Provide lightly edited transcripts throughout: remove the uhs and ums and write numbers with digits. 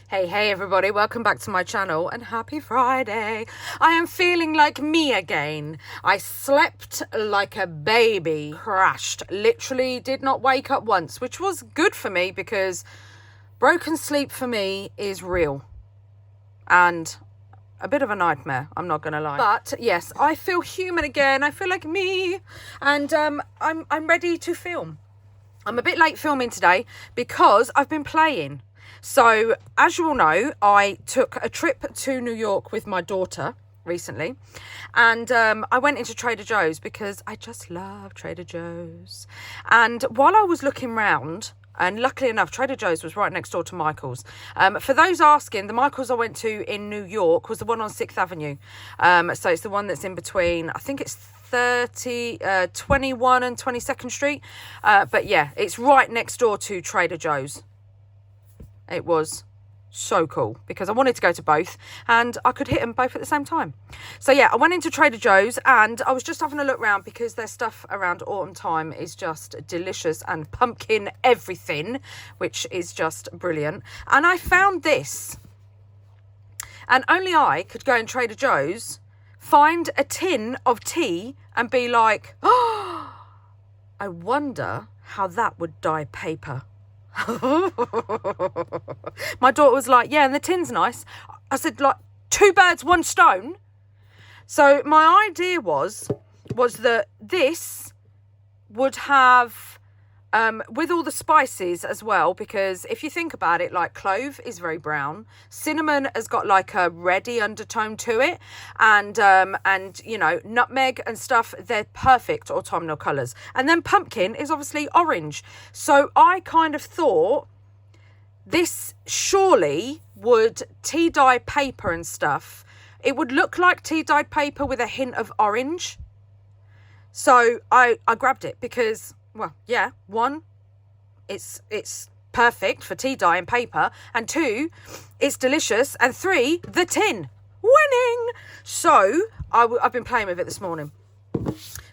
Hey everybody, welcome back to my channel and happy Friday. I am feeling like me again. I slept like a baby, crashed, literally did not wake up once, which was good for me because broken sleep for me is real and a bit of a nightmare, I'm not gonna lie. But yes, I feel human again. I feel like me, and I'm ready to film. I'm a bit late filming today because I've been playing. So, as you all know, I took a trip to New York with my daughter recently, and I went into Trader Joe's because I just love Trader Joe's. And while I was looking round, and luckily enough, Trader Joe's was right next door to Michael's. For those asking, the Michael's I went to in New York was the one on 6th Avenue. So it's the one that's in between, I think it's 21 and 22nd Street. But yeah, it's right next door to Trader Joe's. It was so cool because I wanted to go to both and I could hit them both at the same time. So yeah, I went into Trader Joe's and I was just having a look around because their stuff around autumn time is just delicious, and pumpkin everything, which is just brilliant. And I found this, and only I could go in Trader Joe's, find a tin of tea and be like, oh, I wonder how that would dye paper. My daughter was like, yeah, and the tin's nice. I said, like, 2 birds, 1 stone. So my idea was that this would have, with all the spices as well, because if you think about it, like, clove is very brown, cinnamon has got like a reddy undertone to it, and you know, nutmeg and stuff, they're perfect autumnal colours. And then pumpkin is obviously orange. So I kind of thought this surely would tea dye paper and stuff. It would look like tea dyed paper with a hint of orange. So I grabbed it because, well, yeah, 1, it's perfect for tea dye and paper, and 2, it's delicious, and 3, the tin, winning. So I've been playing with it this morning.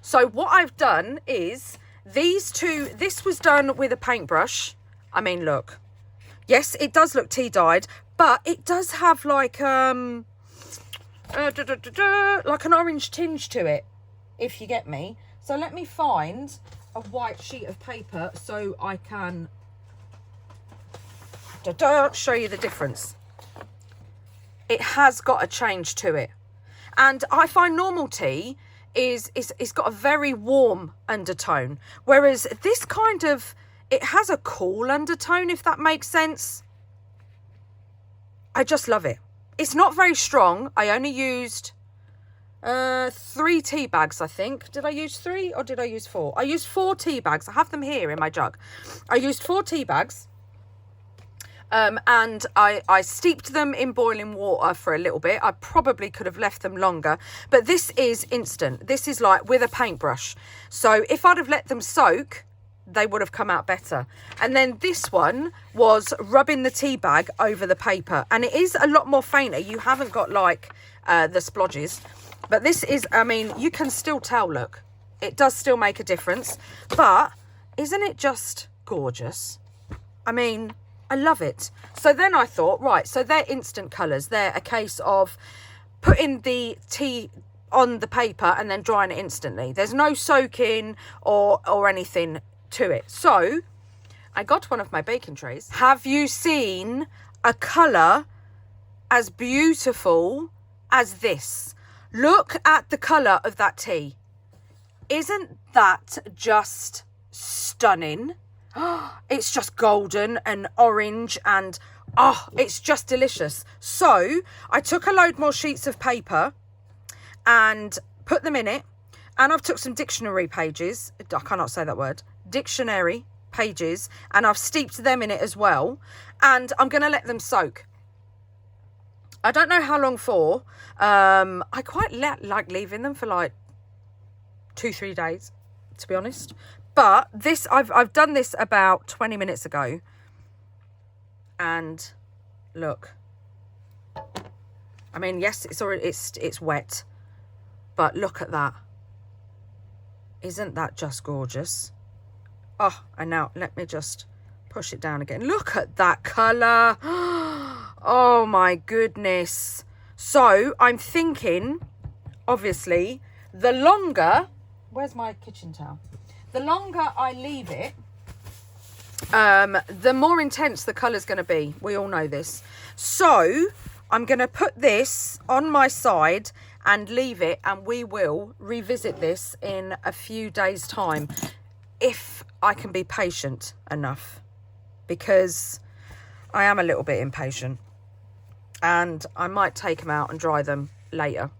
So what I've done is these 2, this was done with a paintbrush. I mean, look, yes, it does look tea dyed, but it does have like like an orange tinge to it, if you get me. So let me find a white sheet of paper so I can show you the difference. It has got a change to it, and I find normal tea is it's got a very warm undertone, whereas this kind of, it has a cool undertone, if that makes sense. I just love it. It's not very strong. I only used 3 tea bags, I think. Did I use 3 or did I use 4? I used 4 tea bags. I have them here in my jug. I used 4 tea bags. And I steeped them in boiling water for a little bit. I probably could have left them longer, but this is instant. This is like with a paintbrush. So if I'd have let them soak, they would have come out better. And then this one was rubbing the tea bag over the paper, and it is a lot more fainter. You haven't got like the splodges. But this is, I mean, you can still tell, look, it does still make a difference. But isn't it just gorgeous? I mean, I love it. So then I thought, right, so they're instant colours. They're a case of putting the tea on the paper and then drying it instantly. There's no soaking or anything to it. So I got one of my baking trays. Have you seen a colour as beautiful as this? Look at the colour of that tea. Isn't that just stunning? It's just golden and orange, and oh, it's just delicious. So I took a load more sheets of paper and put them in it, and I've took some dictionary pages. I cannot say that word. Dictionary pages, and I've steeped them in it as well, and I'm going to let them soak. I don't know how long for. I quite like leaving them for like 2-3 days, to be honest. But this, I've done this about 20 minutes ago, and look. I mean, yes, it's wet, but look at that. Isn't that just gorgeous? Oh, and now let me just push it down again. Look at that colour. Oh my goodness. So I'm thinking, obviously, the longer, where's my kitchen towel? The longer I leave it, the more intense the colour's going to be. We all know this. So I'm going to put this on my side and leave it, and we will revisit this in a few days' time if I can be patient enough, because I am a little bit impatient and I might take them out and dry them later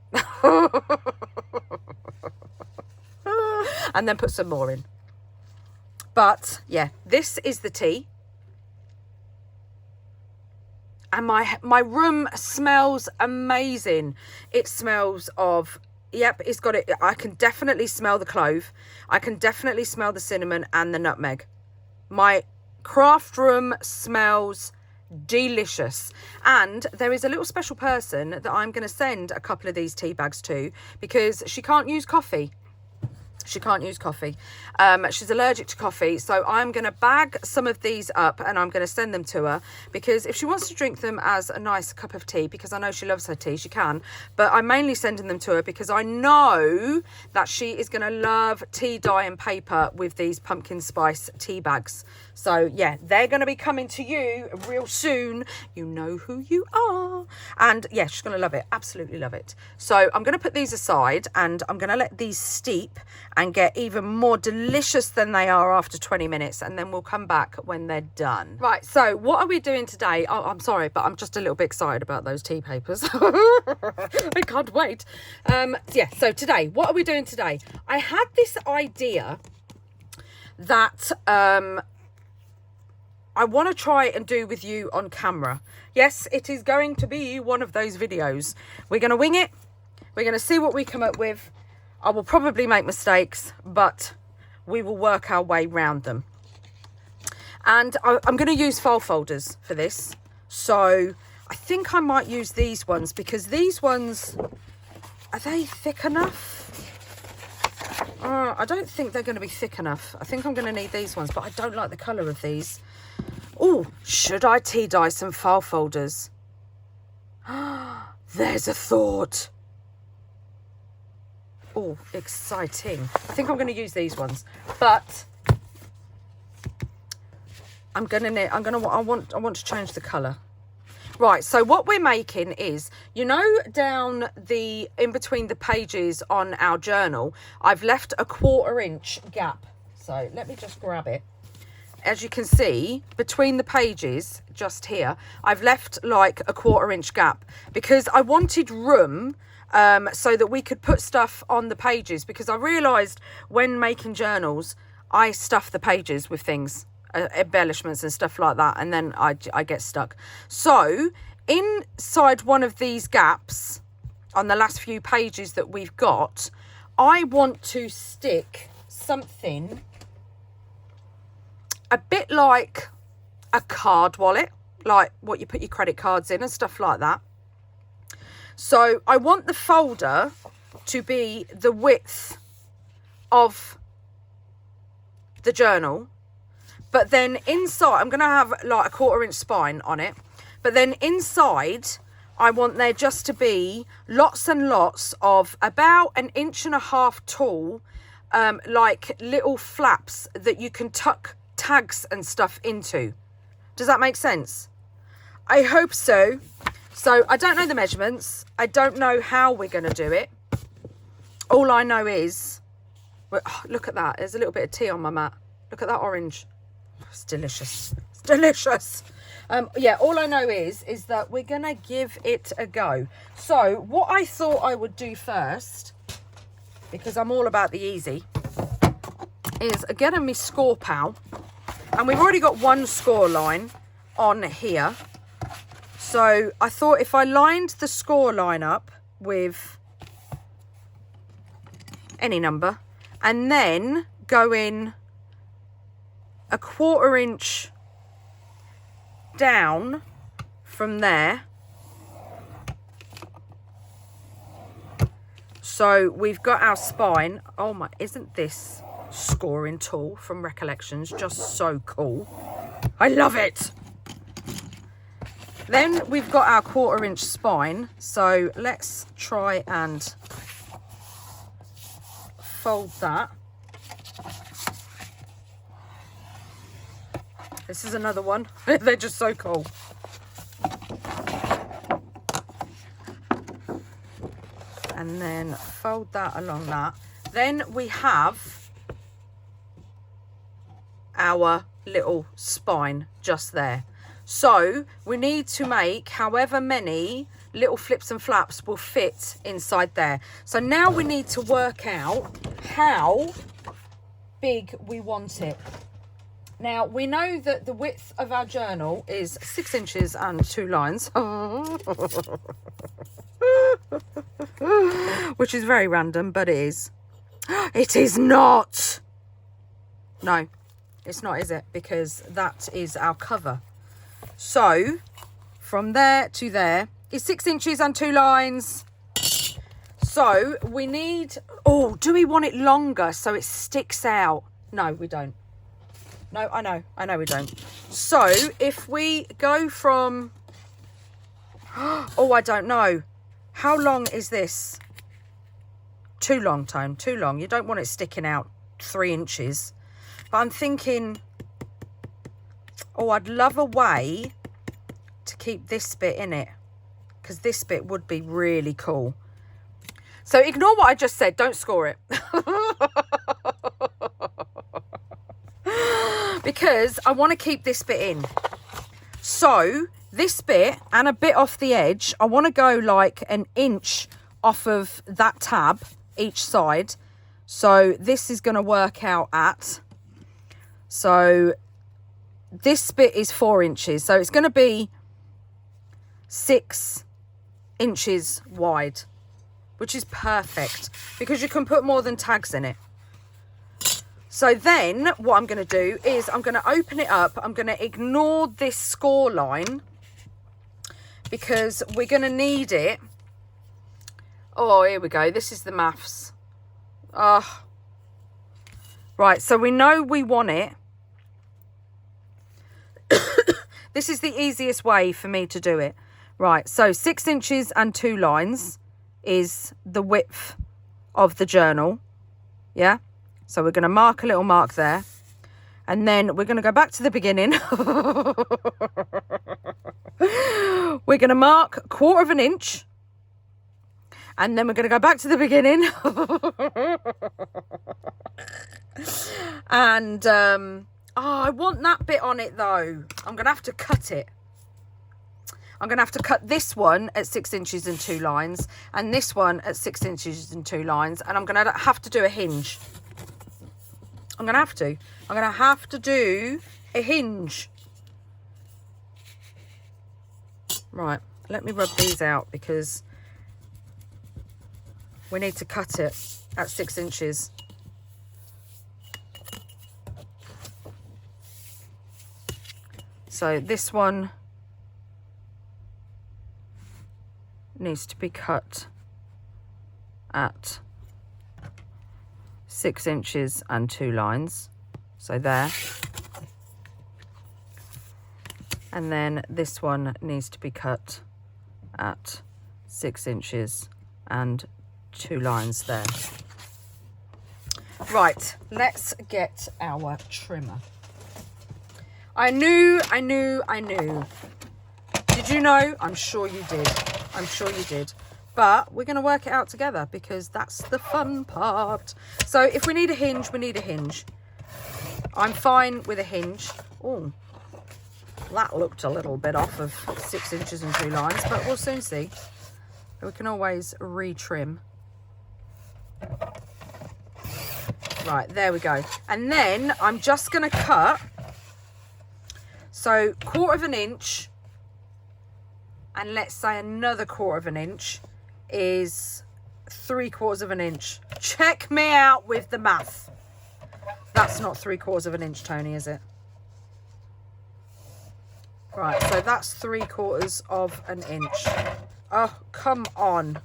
and then put some more in. But yeah, this is the tea. And my room smells amazing. It smells of, yep, it's got it. I can definitely smell the clove. I can definitely smell the cinnamon and the nutmeg. My craft room smells delicious. And there is a little special person that I'm going to send a couple of these tea bags to, because she can't use coffee. She can't use coffee. She's allergic to coffee. So I'm going to bag some of these up and I'm going to send them to her, because if she wants to drink them as a nice cup of tea, because I know she loves her tea, she can. But I'm mainly sending them to her because I know that she is going to love tea dye and paper with these pumpkin spice tea bags. So yeah, they're going to be coming to you real soon. You know who you are. And yeah, she's going to love it. Absolutely love it. So I'm going to put these aside and I'm going to let these steep and get even more delicious than they are after 20 minutes. And then we'll come back when they're done. Right, so what are we doing today? Oh, I'm sorry, but I'm just a little bit excited about those tea papers. I can't wait. Yeah, so today, what are we doing today? I had this idea that I want to try and do with you on camera. Yes, it is going to be one of those videos. We're going to wing it. We're going to see what we come up with. I will probably make mistakes, but we will work our way round them. And I'm going to use file folders for this. So I think I might use these ones, because these ones, are they thick enough? I don't think they're going to be thick enough. I think I'm going to need these ones, but I don't like the colour of these. Oh, should I tea dye some file folders? There's a thought. Oh, exciting. I think I'm going to use these ones, but I want to change the colour. Right, so what we're making is, you know, down the, in between the pages on our journal, I've left a 1/4 inch gap. So let me just grab it. As you can see, between the pages, just here, I've left like a 1/4 inch gap, because I wanted room so that we could put stuff on the pages, because I realised when making journals, I stuff the pages with things, embellishments and stuff like that, and then I get stuck. So inside one of these gaps on the last few pages that we've got, I want to stick something a bit like a card wallet, like what you put your credit cards in and stuff like that. So I want the folder to be the width of the journal, but then inside I'm going to have like a 1/4 inch spine on it, but then inside I want there just to be lots and lots of about 1.5 inches tall, like little flaps that you can tuck tags and stuff into. Does that make sense? I hope so. So I don't know the measurements. I don't know how we're going to do it. All I know is, oh, look at that. There's a little bit of tea on my mat. Look at that orange. It's delicious. It's delicious. Yeah, all I know is that we're going to give it a go. So what I thought I would do first, because I'm all about the easy, is get me score pal. And we've already got one score line on here. So I thought if I lined the score line up with any number and then go in a 1/4 inch down from there. So we've got our spine. Oh my, isn't this scoring tool from Recollections just so cool? I love it. Then we've got our 1/4 inch spine. So let's try and fold that. This is another one. They're just so cool. And then fold that along that. Then we have our little spine just there. So we need to make however many little flips and flaps will fit inside there. So now we need to work out how big we want it. Now we know that the width of our journal is 6 inches and 2 lines. Which is very random, but it is. It is not. No, it's not, is it? Because that is our cover. So from there to there is 6 inches and 2 lines. So we need, oh, do we want it longer so it sticks out? No, we don't. No, I know we don't. So if we go from, oh, I don't know. How long is this? Too long, Tone, too long. You don't want it sticking out 3 inches. But I'm thinking, oh, I'd love a way to keep this bit in it, because this bit would be really cool. So ignore what I just said. Don't score it. Because I want to keep this bit in. So this bit and a bit off the edge, I want to go like 1 inch off of that tab each side. So this is going to work out at, so this bit is 4 inches. So it's going to be 6 inches wide, which is perfect because you can put more than tags in it. So then what I'm going to do is I'm going to open it up. I'm going to ignore this score line because we're going to need it. Oh, here we go. This is the maths. Right, so we know we want it. This is the easiest way for me to do it. Right, so 6 inches and 2 lines is the width of the journal. Yeah? So we're going to mark a little mark there. And then we're going to go back to the beginning. We're going to mark 1/4 inch. And then we're going to go back to the beginning. And, I want that bit on it though. I'm going to have to cut it. I'm going to have to cut this one at 6 inches and 2 lines. And this one at 6 inches and 2 lines. And I'm going to have to do a hinge. I'm going to have to. I'm going to have to do a hinge. Right. Let me rub these out because we need to cut it at 6 inches. So this one needs to be cut at 6 inches and 2 lines. So there. And then this one needs to be cut at 6 inches and 2 lines there. Right, let's get our trimmer. I knew. Did you know? I'm sure you did. I'm sure you did. But we're going to work it out together because that's the fun part. So if we need a hinge, we need a hinge. I'm fine with a hinge. Oh, that looked a little bit off of 6 inches and 2 lines, but we'll soon see. We can always retrim. Right, there we go. And then I'm just going to cut. So 1/4 inch, and let's say another 1/4 inch is 3/4 inch. Check me out with the math. That's not 3/4 inch, Tony, is it? Right, so that's 3/4 inch. Oh, come on.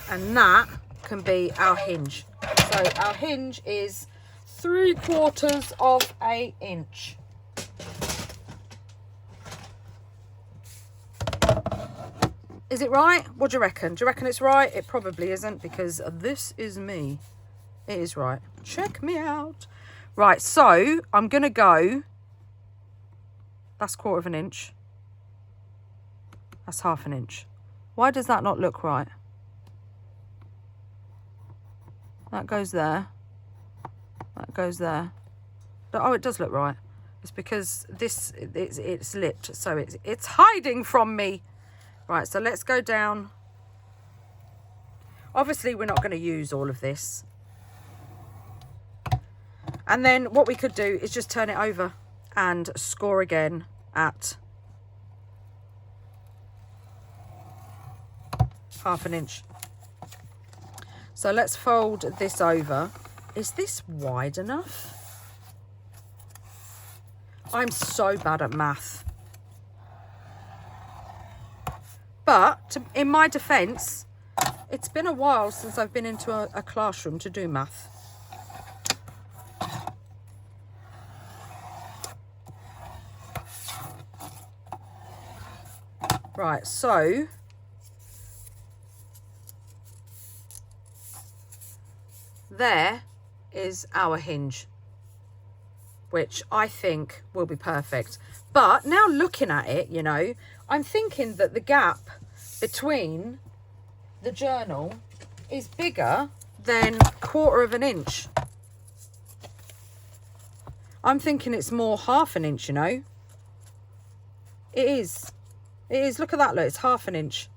And that can be our hinge. So our hinge is 3/4 of an inch. Is it right? What do you reckon? Do you reckon it's right? It probably isn't, because this is me. It is right. Check me out. Right, so I'm going to go, that's 1/4 of an inch. That's 1/2 an inch. Why does that not look right? That goes there. That goes there. Oh, it does look right. It's because this, it's lipped, so it's hiding from me. Right, so let's go down. Obviously, we're not going to use all of this. And then what we could do is just turn it over and score again at 1/2 an inch. So let's fold this over. Is this wide enough? I'm so bad at math. But in my defence, it's been a while since I've been into a classroom to do math. Right, so there is our hinge, which I think will be perfect. But now looking at it, you know, I'm thinking that the gap between the journal is bigger than 1/4 of an inch. I'm thinking it's more 1/2 an inch, you know. It is. It is. Look at that. Look, it's 1/2 an inch.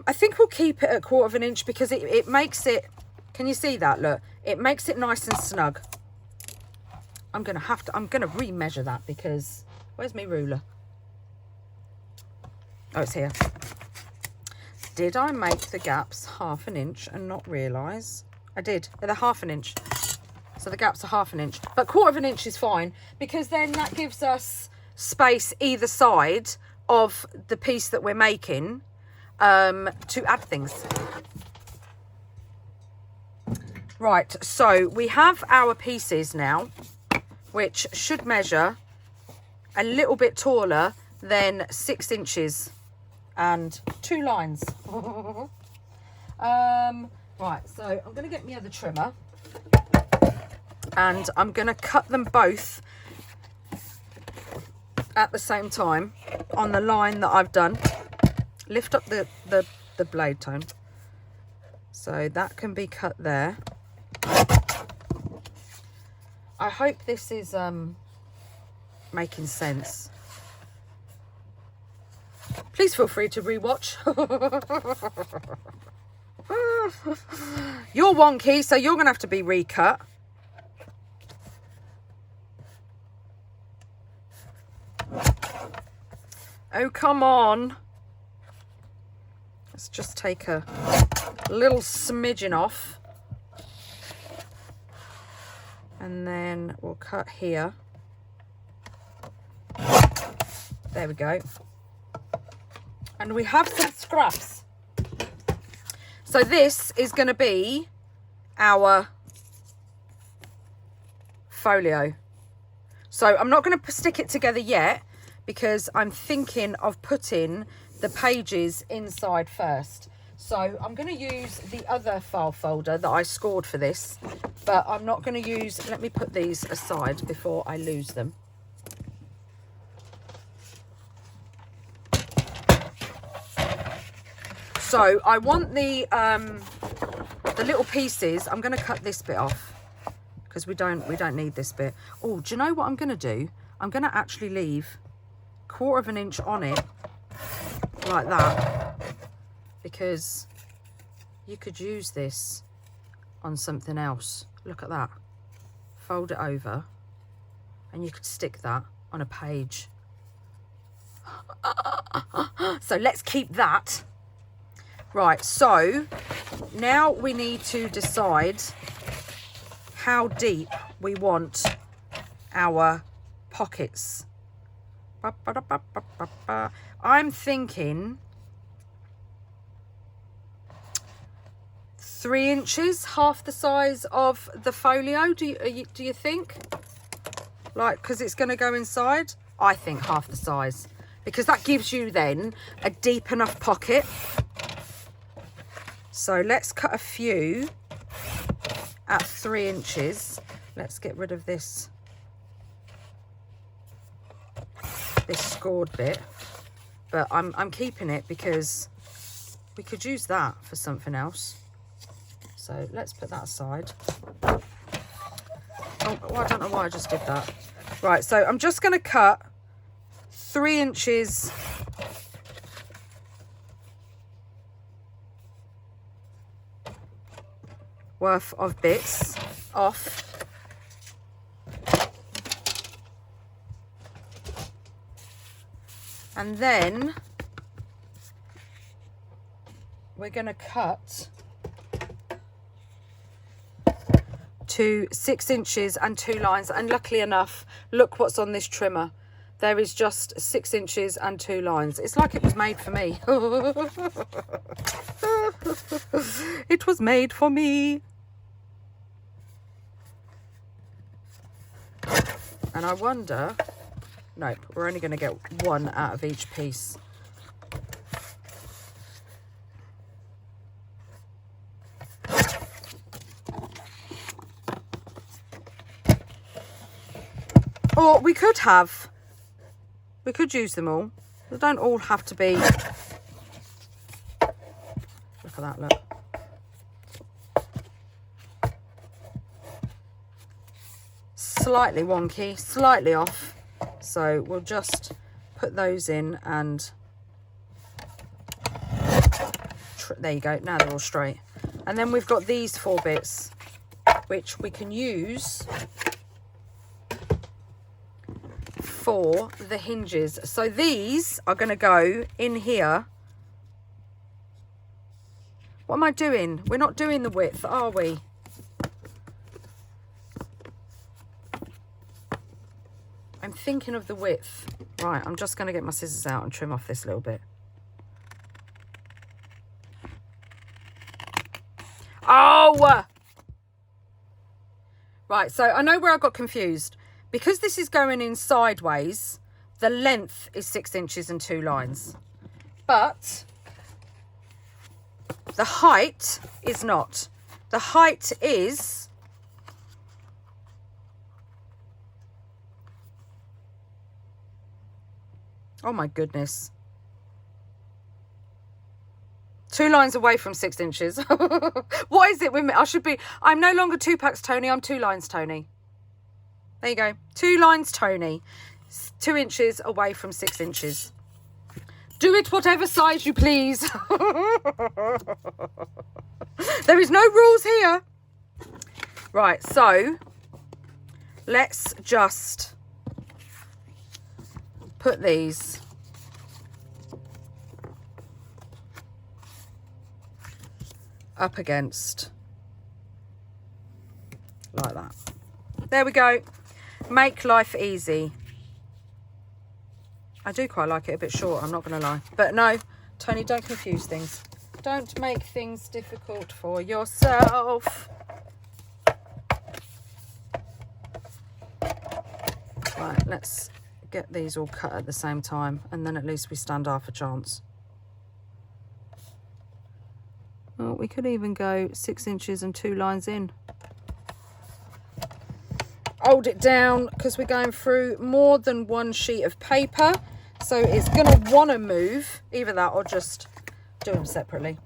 I think we'll keep it at 1/4 of an inch because it makes it, can you see that? Look, it makes it nice and snug. I'm going to remeasure that because, where's my ruler? Oh, it's here. Did I make the gaps 1/2 an inch and not realise? I did. They're 1/2 an inch. So the gaps are 1/2 an inch. But 1/4 of an inch is fine because then that gives us space either side of the piece that we're making to add things. Right, so we have our pieces now, which should measure a little bit taller than 6 inches and 2 lines. Right, so I'm going to get my other trimmer and I'm going to cut them both at the same time on the line that I've done. Lift up the blade, Tone, so that can be cut there. I hope this is making sense. Please feel free to rewatch. You're wonky, so you're gonna have to be recut. Oh, come on. Let's just take a little smidgen off. And then we'll cut here. There we go. And we have some scraps. So this is going to be our folio. So I'm not going to stick it together yet because I'm thinking of putting the pages inside first. So I'm going to use the other file folder that I scored for this, but I'm not going to use, let me put these aside before I lose them. So I want the little pieces. I'm going to cut this bit off because we don't need this bit. Oh, do you know what I'm going to do? I'm going to actually leave 1/4 of an inch on it like that, because you could use this on something else. Look at that. Fold it over and you could stick that on a page. So let's keep that. Right, so now we need to decide how deep we want our pockets. I'm thinking 3 inches, half the size of the folio, do you think? Like, because it's going to go inside? I think half the size, because that gives you then a deep enough pocket. So let's cut a few at 3 inches. Let's get rid of this scored bit, but I'm keeping it because we could use that for something else. So let's put that aside. Oh, well, I don't know why I just did that. Right, so I'm just going to cut 3 inches worth of bits off. And then we're going to cut to 6 inches and 2 lines. And luckily enough, look what's on this trimmer. There is just 6 inches and 2 lines. It's like it was made for me. It was made for me. And I wonder... Nope, we're only going to get 1 out of each piece. Or we could use them all. They don't all have to be... Look at that, look. Slightly wonky, slightly off. So we'll just put those in and there you go. Now they're all straight. And then we've got these 4 bits, which we can use for the hinges. So these are going to go in here. What am I doing? We're not doing the width, are we? I'm thinking of the width. Right, I'm just going to get my scissors out and trim off this little bit. Oh! Right, so I know where I got confused. Because this is going in sideways, the length is 6 inches and 2 lines. But the height is not. The height is... Oh my goodness. 2 lines away from 6 inches. What is it with me? I'm no longer 2 packs Toni, I'm 2 lines Toni. There you go. 2 lines Toni. 2 inches away from 6 inches. Do it whatever size you please. There is no rules here. Right, so let's just put these up against like that. There we go. Make life easy. I do quite like it a bit short, I'm not going to lie. But no, Toni, don't confuse things. Don't make things difficult for yourself. Right, let's get these all cut at the same time, and then at least we stand half a chance. Well, we could even go 6 inches and 2 lines in. Hold it down because we're going through more than 1 sheet of paper, so it's going to want to move either that or just do them separately.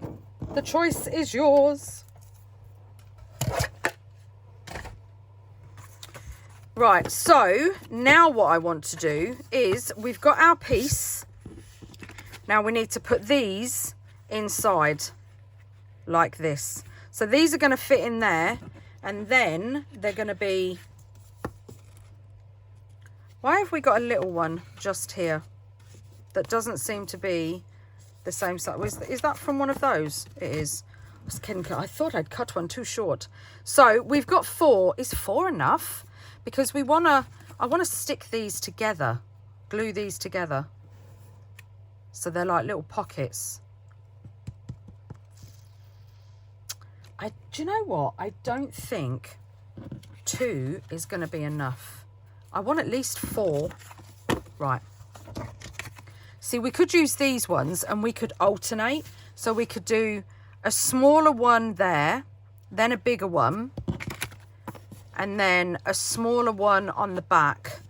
The choice is yours. Right, so now what I want to do is we've got our piece. Now we need to put these inside like this. So these are going to fit in there, and then they're going to be... Why have we got a little one just here that doesn't seem to be the same size? Is that from one of those? It is. I thought I'd cut one too short. So we've got 4. Is 4 enough? Because I want to stick these together, glue these together. So they're like little pockets. Do you know what? I don't think 2 is going to be enough. I want at least 4. Right. See, we could use these ones and we could alternate. So we could do a smaller one there, then a bigger one, and then a smaller one on the back,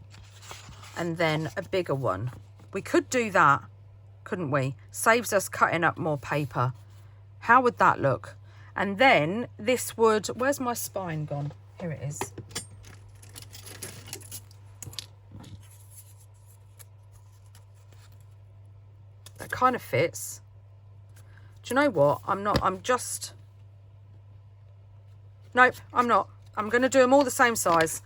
and then a bigger one. We could do that, couldn't we? Saves us cutting up more paper. How would that look? And then this would, where's my spine gone? Here it is. That kind of fits. Do you know what? Nope, I'm not. I'm going to do them all the same size.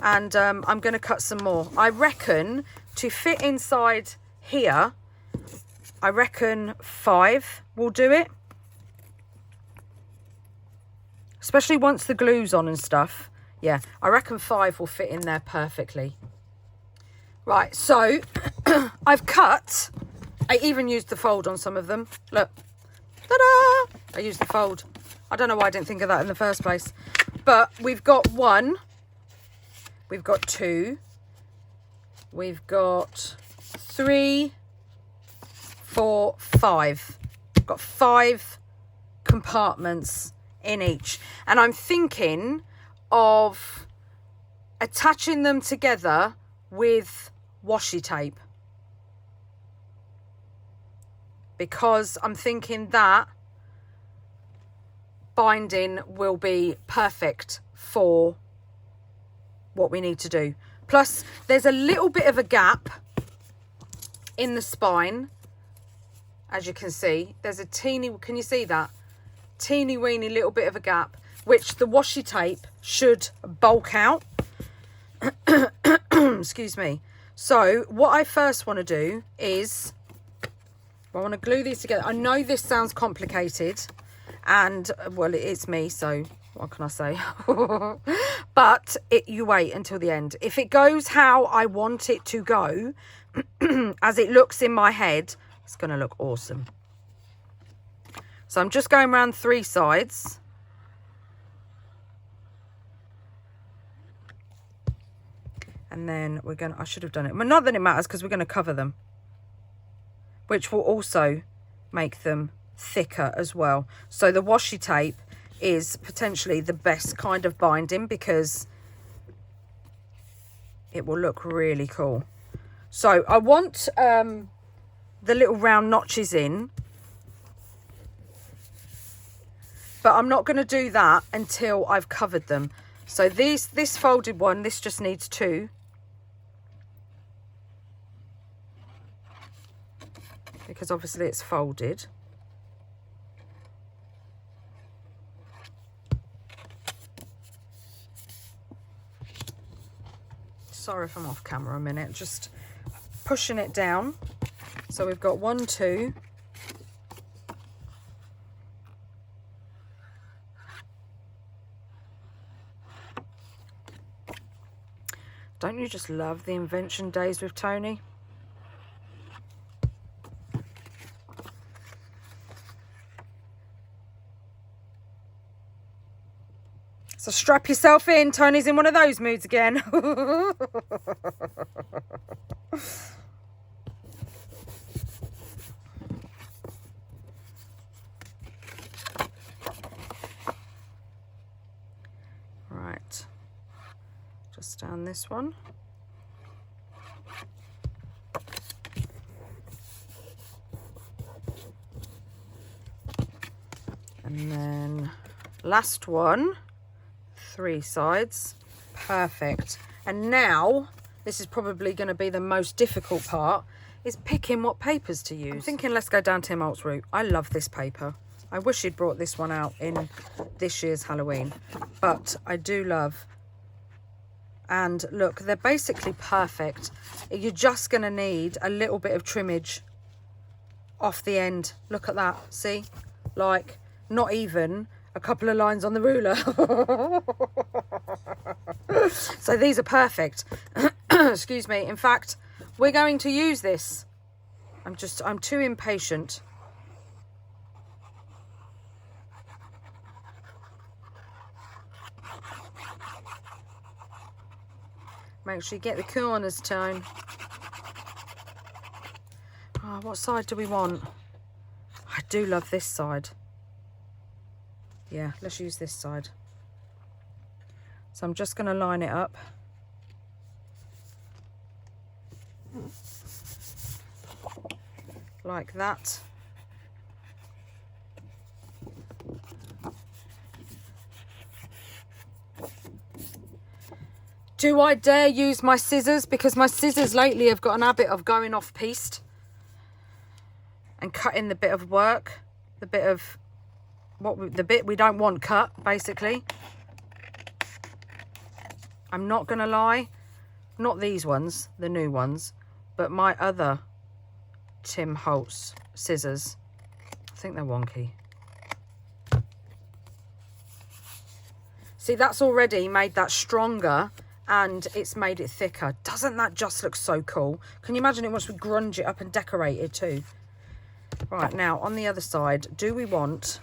And I'm going to cut some more. I reckon to fit inside here, I reckon 5 will do it. Especially once the glue's on and stuff. Yeah, I reckon 5 will fit in there perfectly. Right, so I've cut. I even used the fold on some of them. Look. Ta-da! I used the fold. I don't know why I didn't think of that in the first place. But we've got 1. We've got 2. We've got 3, 4, 5. We've got 5 compartments in each, and I'm thinking of attaching them together with washi tape, because I'm thinking that binding will be perfect for what we need to do. Plus there's a little bit of a gap in the spine, as you can see. There's a teeny, can you see that? Teeny weeny little bit of a gap, which the washi tape should bulk out. Excuse me. So what I first want to do is I want to glue these together. I know this sounds complicated, and well, it's me, so what can I say? But you wait until the end. If it goes how I want it to go, as it looks in my head, it's going to look awesome. So I'm just going around 3 sides. And then we're going to, I should have done it. But not that it matters, because we're going to cover them, which will also make them thicker as well. So the washi tape is potentially the best kind of binding, because it will look really cool. So I want the little round notches in, but I'm not going to do that until I've covered them. So this folded one, this just needs 2. Because obviously it's folded. Sorry if I'm off camera a minute, just pushing it down. So we've got 1, 2. Don't you just love the invention days with Toni? So strap yourself in. Toni's in one of those moods again. Right. Just down this one. And then last one. 3 sides. Perfect. And now this is probably going to be the most difficult part, is picking what papers to use. I'm thinking let's go down Tim Holt's route. I love this paper. I wish he'd brought this one out in this year's Halloween, but I do love. And look, they're basically perfect. You're just going to need a little bit of trimmage off the end. Look at that. See? Like, not even a couple of lines on the ruler. So these are perfect. Excuse me. In fact, we're going to use this. I'm too impatient. Make sure you get the corners, Tone. Oh, what side do we want? I do love this side. Yeah, let's use this side. So I'm just going to line it up. Like that. Do I dare use my scissors? Because my scissors lately have got an habit of going off pieced and cutting the bit of work, the bit we don't want cut, basically. I'm not gonna lie, not these ones, the new ones, but my other Tim Holtz scissors, I think they're wonky. See, that's already made that stronger and it's made it thicker. Doesn't that just look so cool? Can you imagine it once we grunge it up and decorate it too? Right, now on the other side, do we want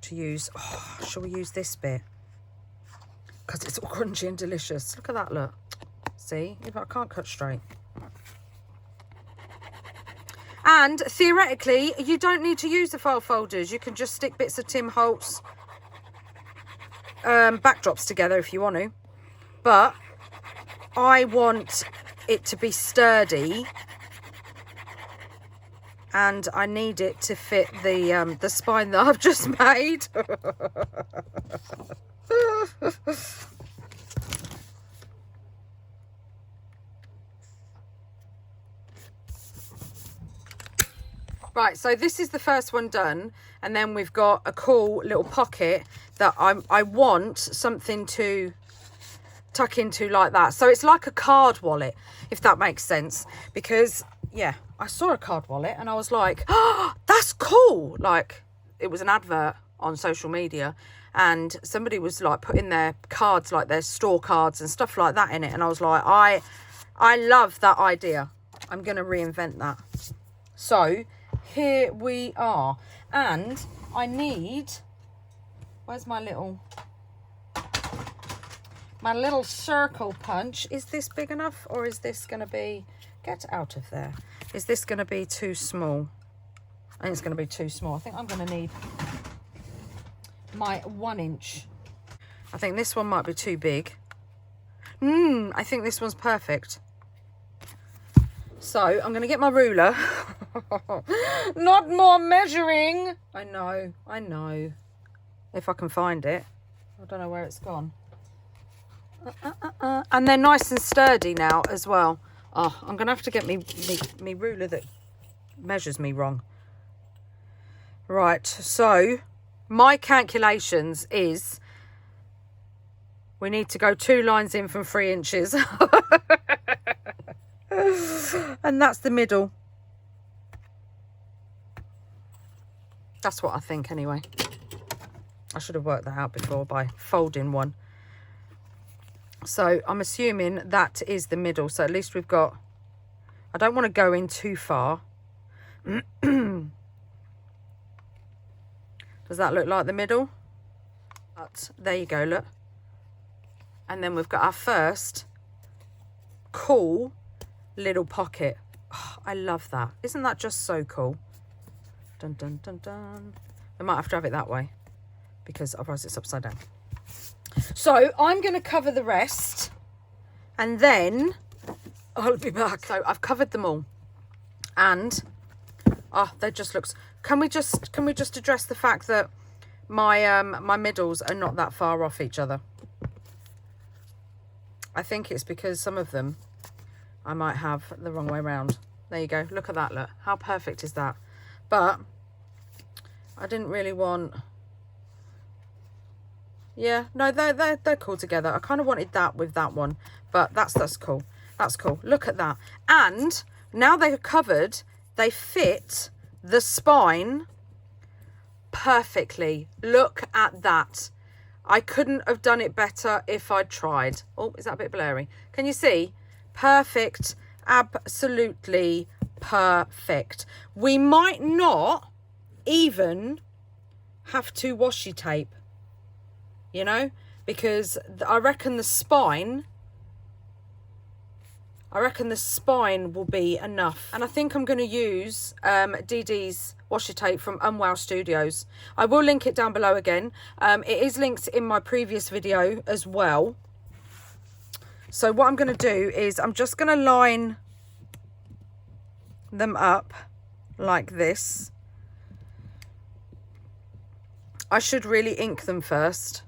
to use, oh, shall we use this bit? Because it's all crunchy and delicious. Look at that, look. See, if I can't cut straight. And theoretically, you don't need to use the file folders. You can just stick bits of Tim Holtz backdrops together if you want to. But I want it to be sturdy. And I need it to fit the spine that I've just made. Right, so this is the first one done, and then we've got a cool little pocket that I want something to tuck into like that. So it's like a card wallet, if that makes sense, because yeah, I saw a card wallet and I was like, oh, that's cool. Like, it was an advert on social media and somebody was like putting their cards, like their store cards and stuff like that in it, and I was like, I love that idea. I'm going to reinvent that. So here we are, and I need, where's my little circle punch? Is this big enough, or is this going to be, get out of there, is this going to be too small? I think it's going to be too small. I think I'm going to need my 1 inch. I think this one might be too big. I think this one's perfect. So I'm going to get my ruler. Not more measuring. I know. If I can find it. I don't know where it's gone. And they're nice and sturdy now as well. Oh, I'm going to have to get me ruler that measures me wrong. Right, so my calculations is we need to go 2 lines in from 3 inches. And that's the middle. That's what I think anyway. I should have worked that out before by folding one. So I'm assuming that is the middle. So at least we've got, I don't want to go in too far. Does that look like the middle? But there you go, look. And then we've got our first cool little pocket. Oh, I love that. Isn't that just so cool? Dun, dun, dun, dun. I might have to have it that way because otherwise it's upside down. So I'm going to cover the rest and then I'll be back. So I've covered them all, and that just looks. Can we just address the fact that my my middles are not that far off each other? I think it's because some of them I might have the wrong way around. There you go. Look at that. Look, how perfect is that? But I didn't really want. Yeah, no, they're cool together. I kind of wanted that with that one, but that's cool. That's cool. Look at that. And now they're covered, they fit the spine perfectly. Look at that. I couldn't have done it better if I'd tried. Oh, is that a bit blurry? Can you see? Perfect. Absolutely perfect. We might not even have to washi tape, you know, because I reckon the spine will be enough. And I think I'm going to use Deedee's washi tape from Unwow Studios. I will link it down below again. It is linked in my previous video as well. So what I'm going to do is I'm just going to line them up like this. I should really ink them first.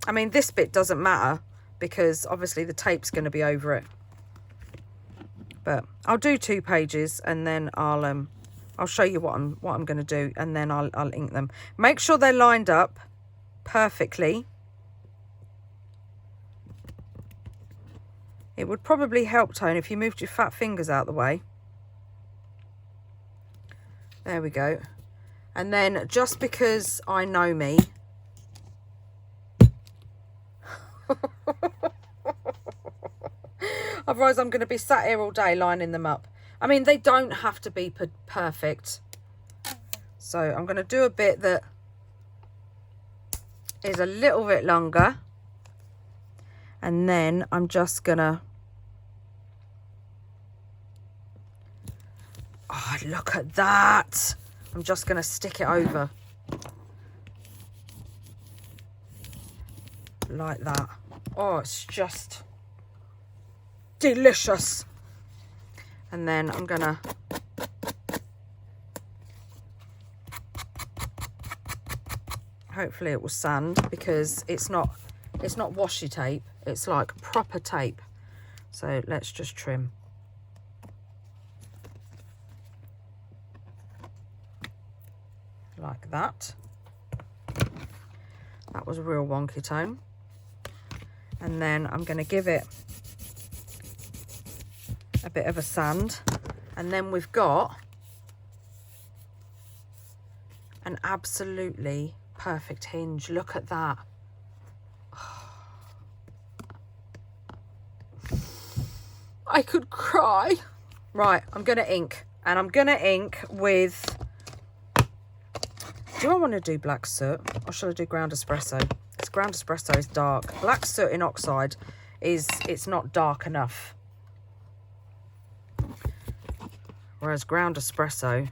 I mean, this bit doesn't matter because obviously the tape's going to be over it. But I'll do 2 pages and then I'll show you what I'm going to do, and then I'll ink them. Make sure they're lined up perfectly. It would probably help, Toni, if you moved your fat fingers out the way. There we go. And then, just because I know me, otherwise I'm going to be sat here all day lining them up. I mean, they don't have to be perfect. So I'm going to do a bit that is a little bit longer. And then I'm just gonna, oh, look at that. I'm just gonna stick it over. Like that. Oh, it's just delicious. And then I'm gonna hopefully it will sand, because it's not washi tape, it's like proper tape. So let's just trim. Like that. That was a real wonky tone. And then I'm going to give it a bit of a sand. And then we've got an absolutely perfect hinge. Look at that. I could cry. Right, I'm going to ink. And I'm going to ink with... Do I want to do black soot or should I do ground espresso? Because ground espresso is dark. Black soot in oxide it's not dark enough. Whereas ground espresso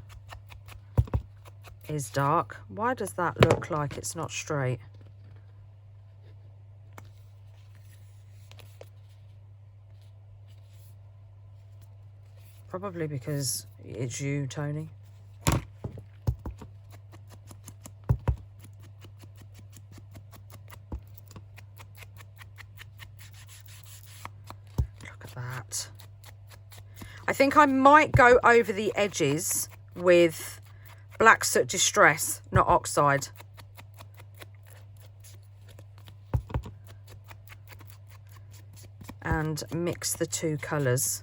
is dark. Why does that look like it's not straight? Probably because it's you, Toni. Look at that. I think I might go over the edges with black soot distress, not oxide. And mix the two colours.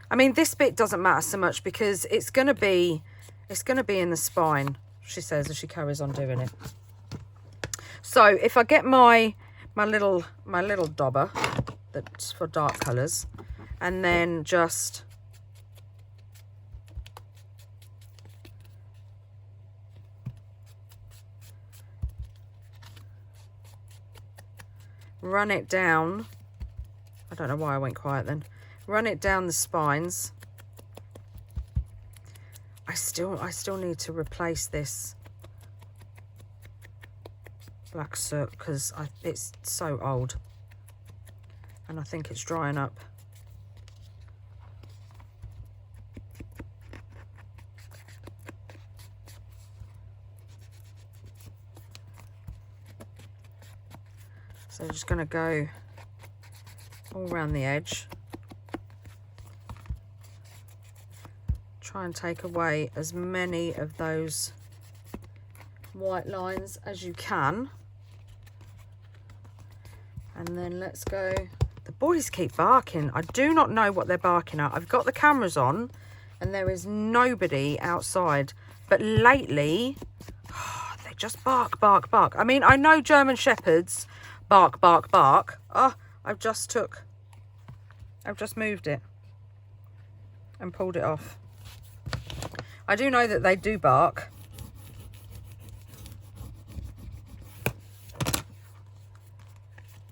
I mean, this bit doesn't matter so much because it's gonna be in the spine, she says as she carries on doing it. So if I get my little dauber that's for dark colours, and then just run it down. I don't know why I went quiet then. Run it down the spines. I still need to replace this black soot because it's so old and I think it's drying up. So I'm just going to go all around the edge. Try and take away as many of those white lines as you can. And then let's go. The boys keep barking. I do not know what they're barking at. I've got the cameras on and there is nobody outside. But lately, they just bark, bark, bark. I mean, I know German Shepherds bark, bark, bark. Oh, I've just moved it and pulled it off. I do know that they do bark.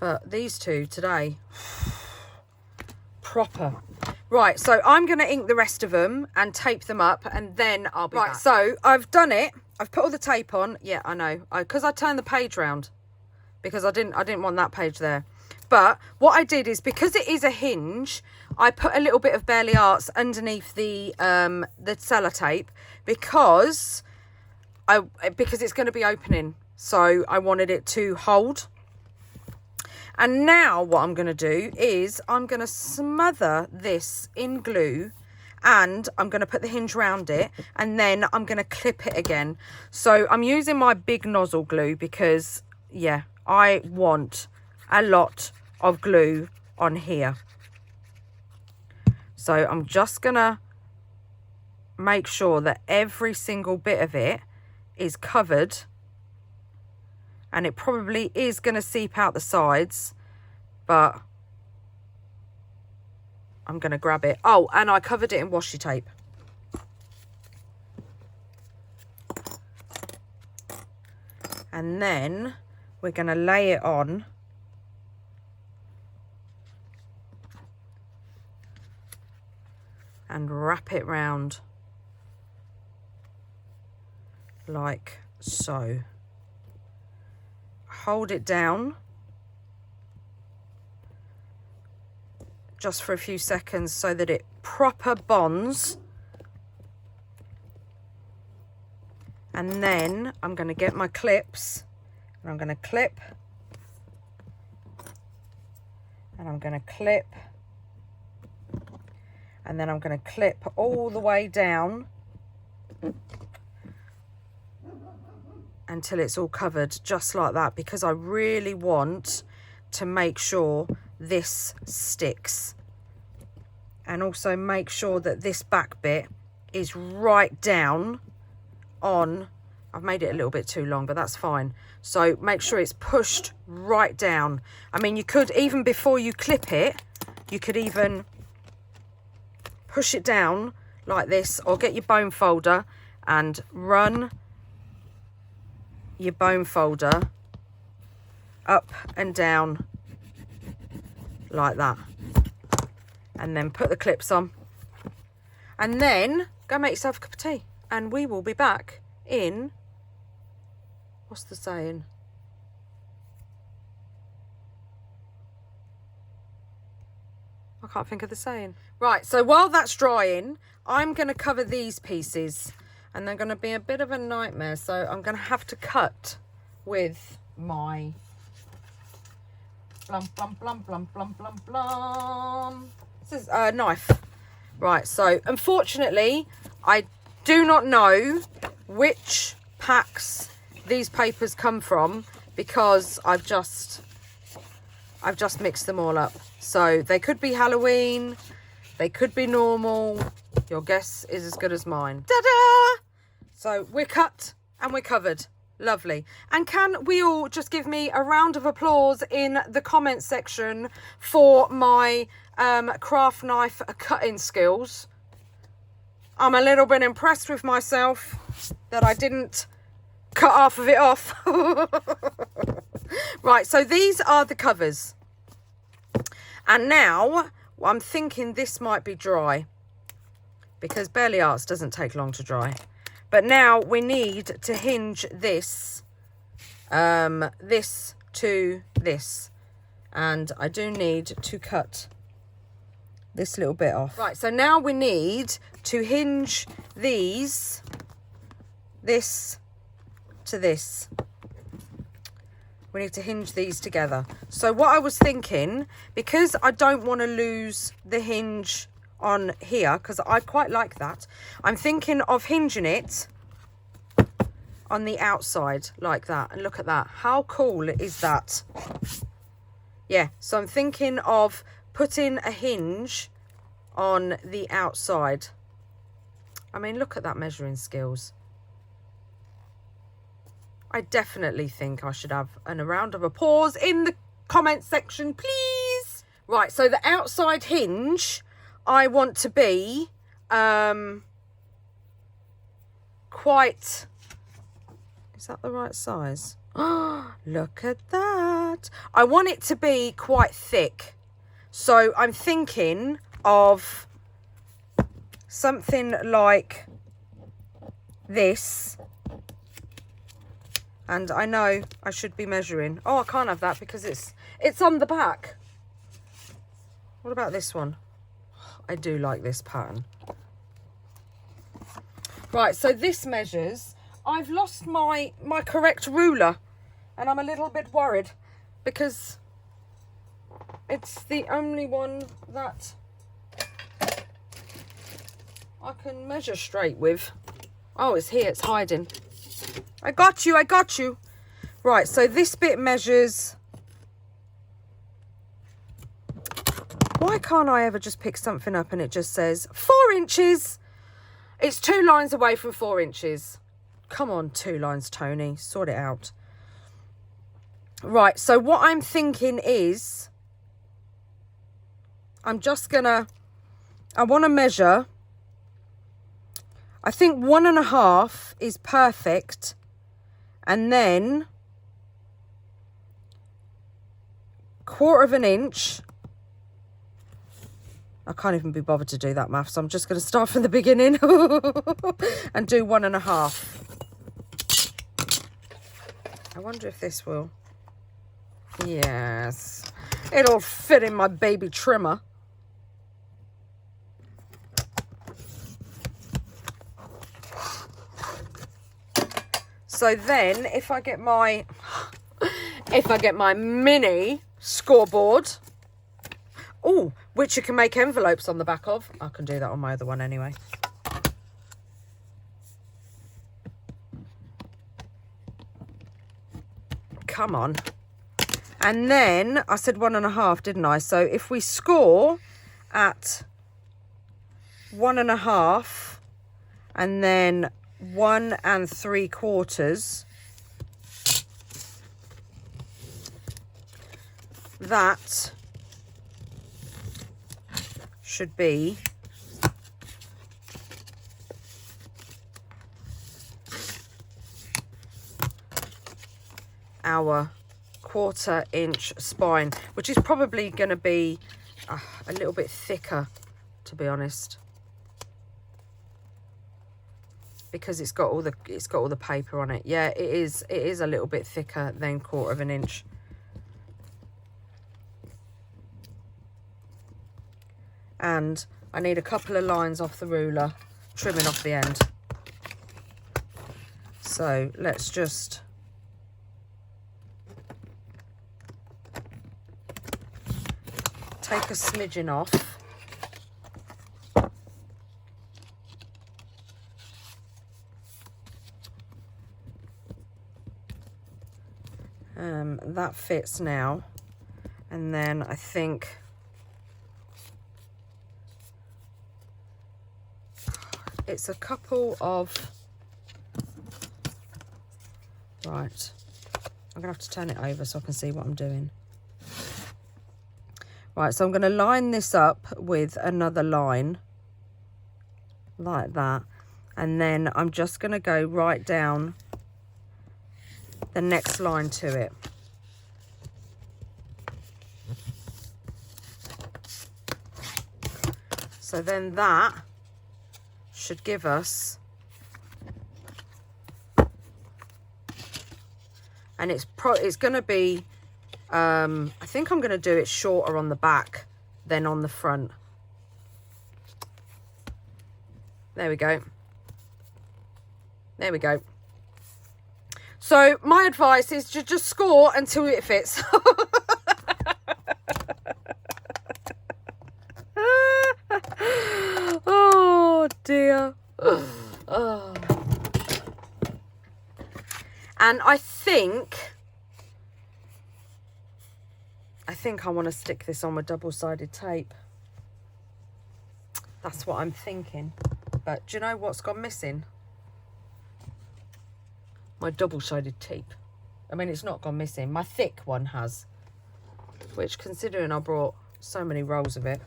But these two today, proper. Right, so I'm going to ink the rest of them and tape them up, and then I'll be back. So I've done it. I've put all the tape on. Yeah, I know. Because I turned the page round. Because I didn't want that page there. But what I did is, because it is a hinge, I put a little bit of Barely Arts underneath the sellotape because it's going to be opening. So I wanted it to hold. And now what I'm going to do is I'm going to smother this in glue, and I'm going to put the hinge round it, and then I'm going to clip it again. So I'm using my big nozzle glue because, yeah, I want a lot of glue on here. So I'm just going to make sure that every single bit of it is covered. And it probably is going to seep out the sides, but I'm going to grab it. Oh, and I covered it in washi tape. And then we're going to lay it on. And wrap it round like so. Hold it down just for a few seconds so that it proper bonds. And then I'm going to get my clips, and I'm going to clip, and I'm going to clip, and then I'm going to clip all the way down until it's all covered, just like that, because I really want to make sure this sticks, and also make sure that this back bit is right down on. I've made it a little bit too long, but that's fine. So make sure it's pushed right down. I mean, you could, even before you clip it, you could even push it down like this, or get your bone folder and run your bone folder up and down like that, and then put the clips on, and then go make yourself a cup of tea, and we will be back in, what's the saying? I can't think of the saying. Right, so while that's drying, I'm going to cover these pieces, and they're going to be a bit of a nightmare. So I'm going to have to cut with my blum, blum, blum, blum, blum, blum, blum. This is a knife. Right, so unfortunately, I do not know which packs these papers come from, because I've just mixed them all up. So they could be Halloween, they could be normal. Your guess is as good as mine. Ta-da! So we're cut and we're covered. Lovely. And can we all just give me a round of applause in the comments section for my craft knife cutting skills? I'm a little bit impressed with myself that I didn't cut half of it off. Right, so these are the covers. And now I'm thinking this might be dry, because Barely Arts doesn't take long to dry. But now we need to hinge this, this to this. And I do need to cut this little bit off. Right, so now we need to hinge these, this to this. We need to hinge these together. So what I was thinking, because I don't want to lose the hinge on here, because I quite like that, I'm thinking of hinging it on the outside like that. And look at that. How cool is that? Yeah, so I'm thinking of putting a hinge on the outside. I mean, look at that measuring skills. I definitely think I should have a round of applause in the comment section, please. Right, so the outside hinge, I want to be quite, is that the right size? Oh, look at that. perfect. I want it to be quite thick. So I'm thinking of something like this. And I know I should be measuring. Oh, I can't have that because it's on the back. What about this one? I do like this pattern. Right, so this measures. I've lost my correct ruler, and I'm a little bit worried because it's the only one that I can measure straight with. Oh, it's here, it's hiding. I got you, I got you. Right, so this bit measures. Why can't I ever just pick something up and it just says 4 inches? It's 2 lines away from 4 inches. Come on, 2 lines, Toni. Sort it out. Right, so what I'm thinking is I'm just gonna, I want to measure. I think 1.5 is perfect. And then 1/4 inch. I can't even be bothered to do that math, so I'm just going to start from the beginning and do 1.5. I wonder if this will. Yes, it'll fit in my baby trimmer. So then if I get my mini scoreboard, oh, which you can make envelopes on the back of. I can do that on my other one anyway. Come on. And then I said 1.5, didn't I? So if we score at 1.5 and then 1 3/4, that should be our 1/4 inch spine, which is probably going to be a little bit thicker, to be honest, because it's got all the paper on it. Yeah, it is a little bit thicker than 1/4 inch. And I need a couple of lines off the ruler, trimming off the end. So let's just take a smidgen off. That fits now. And then I think it's a couple of, right, I'm gonna have to turn it over so I can see what I'm doing. Right, so I'm gonna line this up with another line like that, and then I'm just gonna go right down the next line to it. So then that should give us, and it's going to be, I think I'm going to do it shorter on the back than on the front. There we go. There we go. So my advice is to just score until it fits. Oh dear. Oh. And I think I want to stick this on with double-sided tape. That's what I'm thinking. But do you know what's gone missing? My double-sided tape. I mean, it's not gone missing. My thick one has. Which, considering I brought so many rolls of it.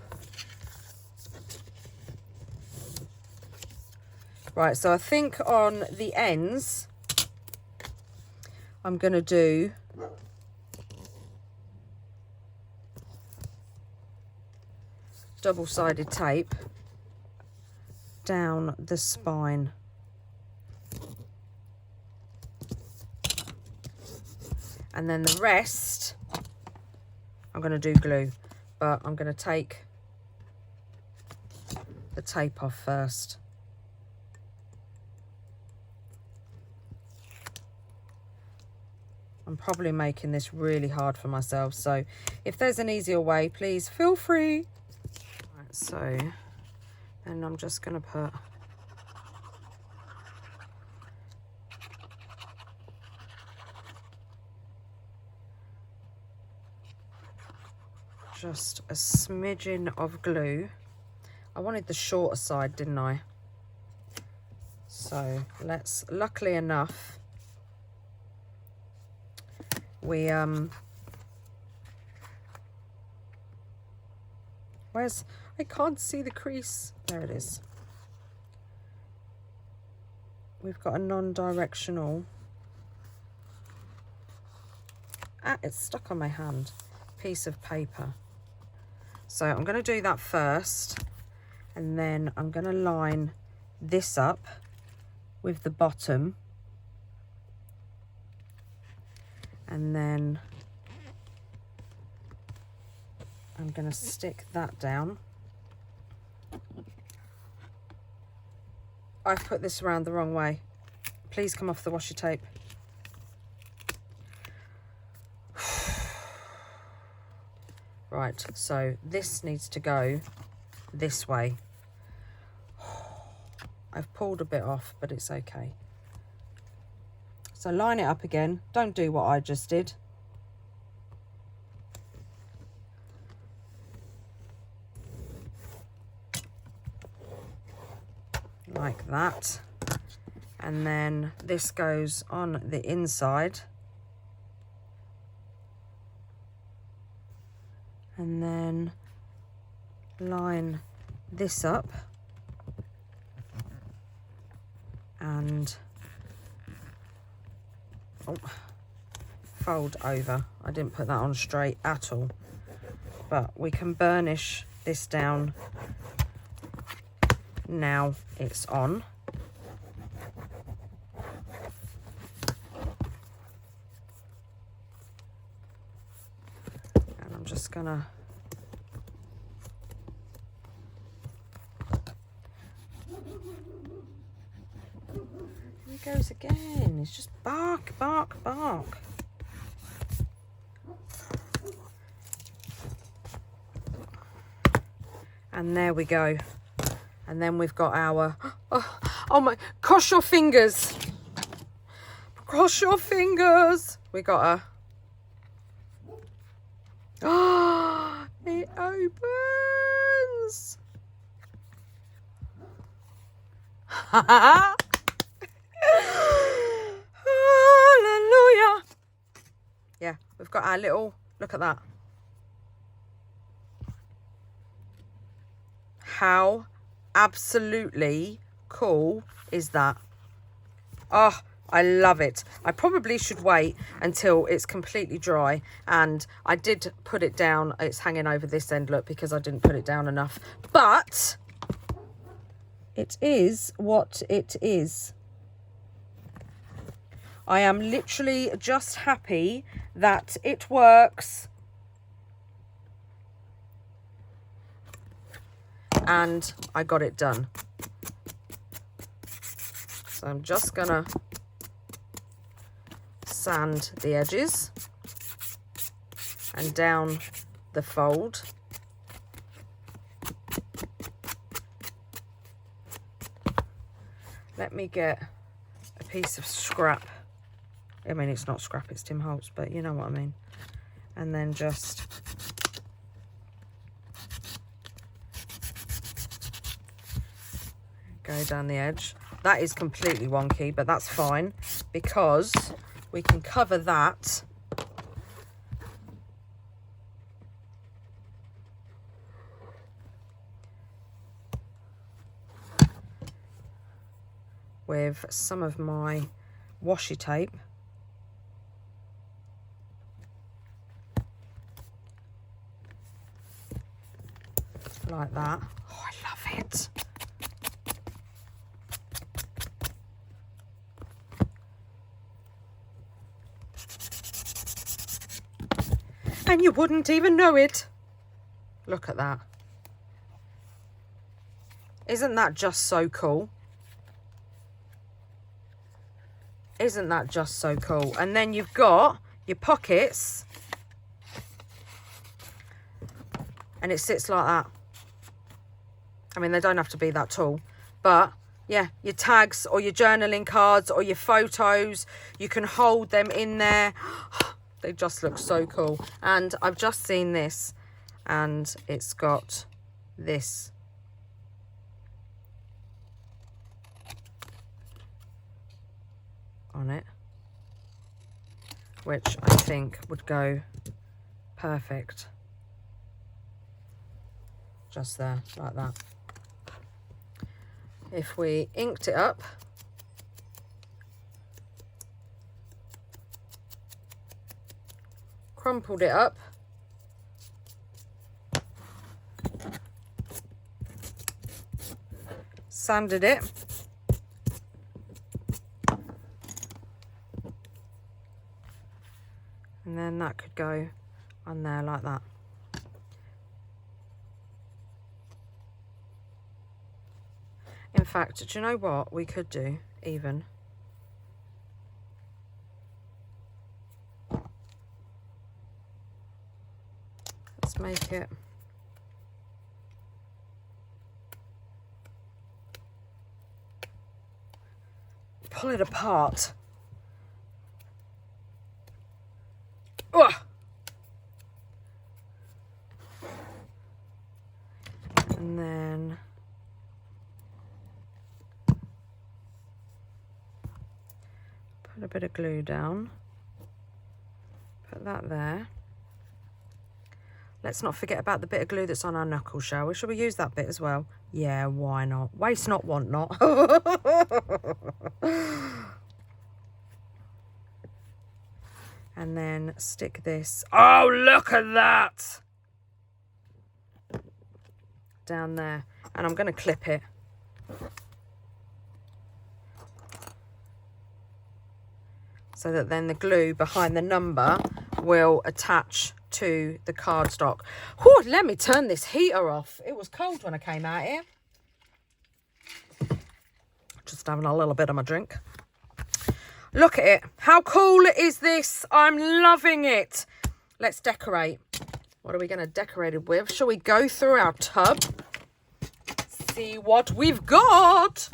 Right, so I think on the ends, I'm going to do double-sided tape down the spine. And then the rest, I'm going to do glue, but I'm going to take the tape off first. I'm probably making this really hard for myself, so if there's an easier way, please feel free. Right, so then I'm just going to put just a smidgen of glue. I wanted the shorter side, didn't I? So let's, luckily enough, we where's, I can't see the crease. There it is. We've got a non-directional. It's stuck on my hand. Piece of paper. So I'm going to do that first, and then I'm going to line this up with the bottom, and then I'm going to stick that down. I've put this around the wrong way. Please come off the washi tape. Right, so this needs to go this way. I've pulled a bit off, but it's okay. So line it up again. Don't do what I just did. Like that. And then this goes on the inside. And then line this up and fold over. I didn't put that on straight at all, but we can burnish this down now it's on. And I'm just gonna goes again. It's just bark, bark, bark. And there we go. And then we've got our, oh my, cross your fingers. Cross your fingers. We got a, it opens. Hallelujah. Yeah, we've got our little, look at that. How absolutely cool is that? Oh, I love it. I probably should wait until it's completely dry, and I did put it down. It's hanging over this end, look, because I didn't put it down enough, but it is what it is. I am literally just happy that it works. And I got it done. So I'm just gonna sand the edges and down the fold. Let me get a piece of scrap. I mean, it's not scrap, it's Tim Holtz, but you know what I mean. And then just go down the edge. That is completely wonky, but that's fine because we can cover that with some of my washi tape. like that. Oh, I love it. And you wouldn't even know it. Look at that. Isn't that just so cool? Isn't that just so cool? And then you've got your pockets. And it sits like that. I mean, they don't have to be that tall. But, yeah, your tags or your journaling cards or your photos, you can hold them in there. They just look so cool. And I've just seen this. And it's got this. On it. Which I think would go perfect. Just there, like that. If we inked it up, crumpled it up, sanded it, and then that could go on there like that. In fact, do you know what we could do even? Let's make it pull it apart. Ugh. And then put a bit of glue down, put that there. Let's not forget about the bit of glue that's on our knuckle, shall we? Shall we use that bit as well? Yeah, why not? Waste not, want not. And then stick this. Oh, look at that! Down there. And I'm going to clip it. So that then the glue behind the number will attach to the cardstock. Whew, let me turn this heater off. It was cold when I came out here. Just having a little bit of my drink. Look at it. How cool is this? I'm loving it. Let's decorate. What are we going to decorate it with? Shall we go through our tub? See what we've got.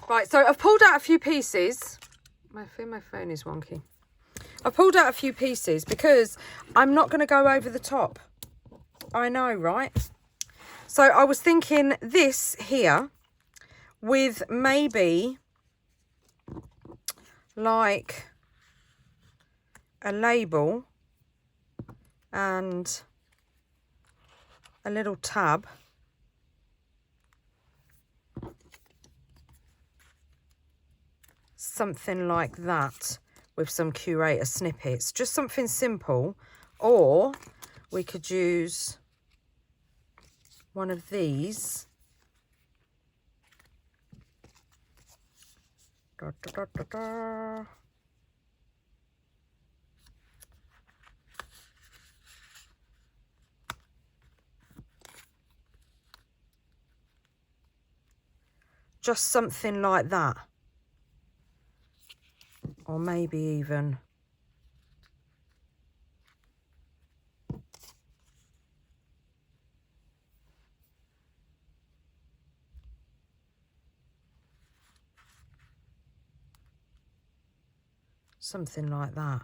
Right, so I've pulled out a few pieces. My phone is wonky. I've pulled out a few pieces because I'm not going to go over the top. I know, right? So I was thinking this here with maybe like a label and a little tab. Something like that with some curator snippets. Just something simple. Or we could use one of these. Da, da, da, da, da. Just something like that. Or maybe even something like that.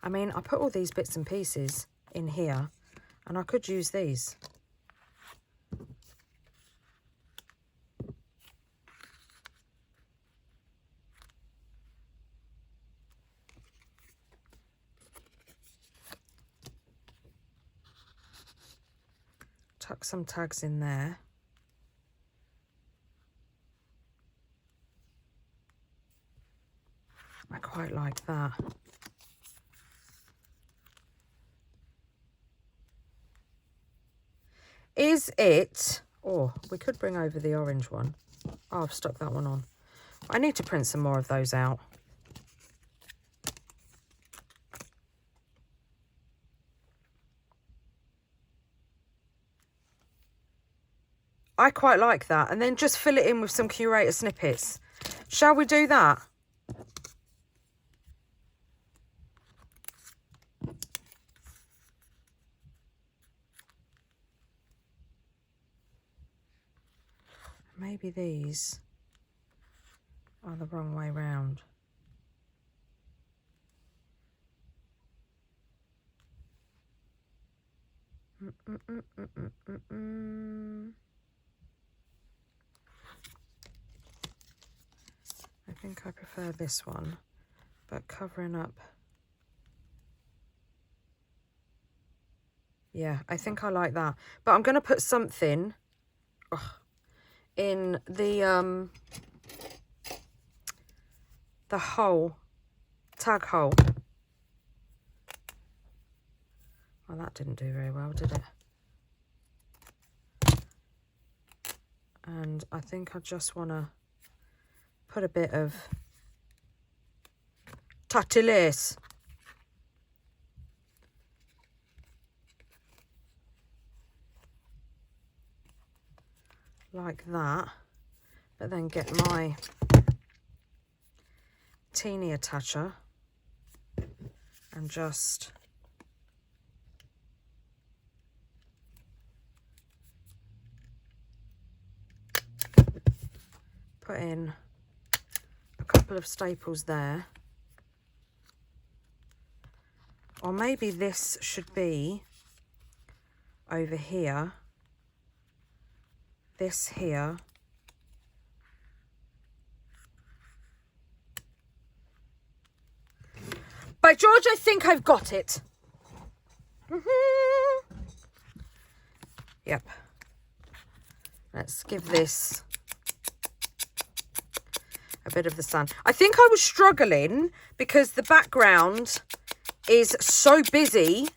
I mean, I put all these bits and pieces in here, and I could use these. Tuck some tags in there. My God, quite like that. Is it... Oh, we could bring over the orange one. Oh, I've stuck that one on. I need to print some more of those out. I quite like that. And then just fill it in with some curator snippets. Shall we do that? Maybe these are the wrong way round. I think I prefer this one, but covering up. Yeah, I think I like that. But I'm going to put something in the hole, tag hole. Well, that didn't do very well, did it? And I think I just want to put a bit of tatty lace. Like that. But then get my teeny attacher and just put in a couple of staples there. Or maybe this should be over here. This here. By George, I think I've got it. Yep. Let's give this a bit of the sun. I think I was struggling because the background is so busy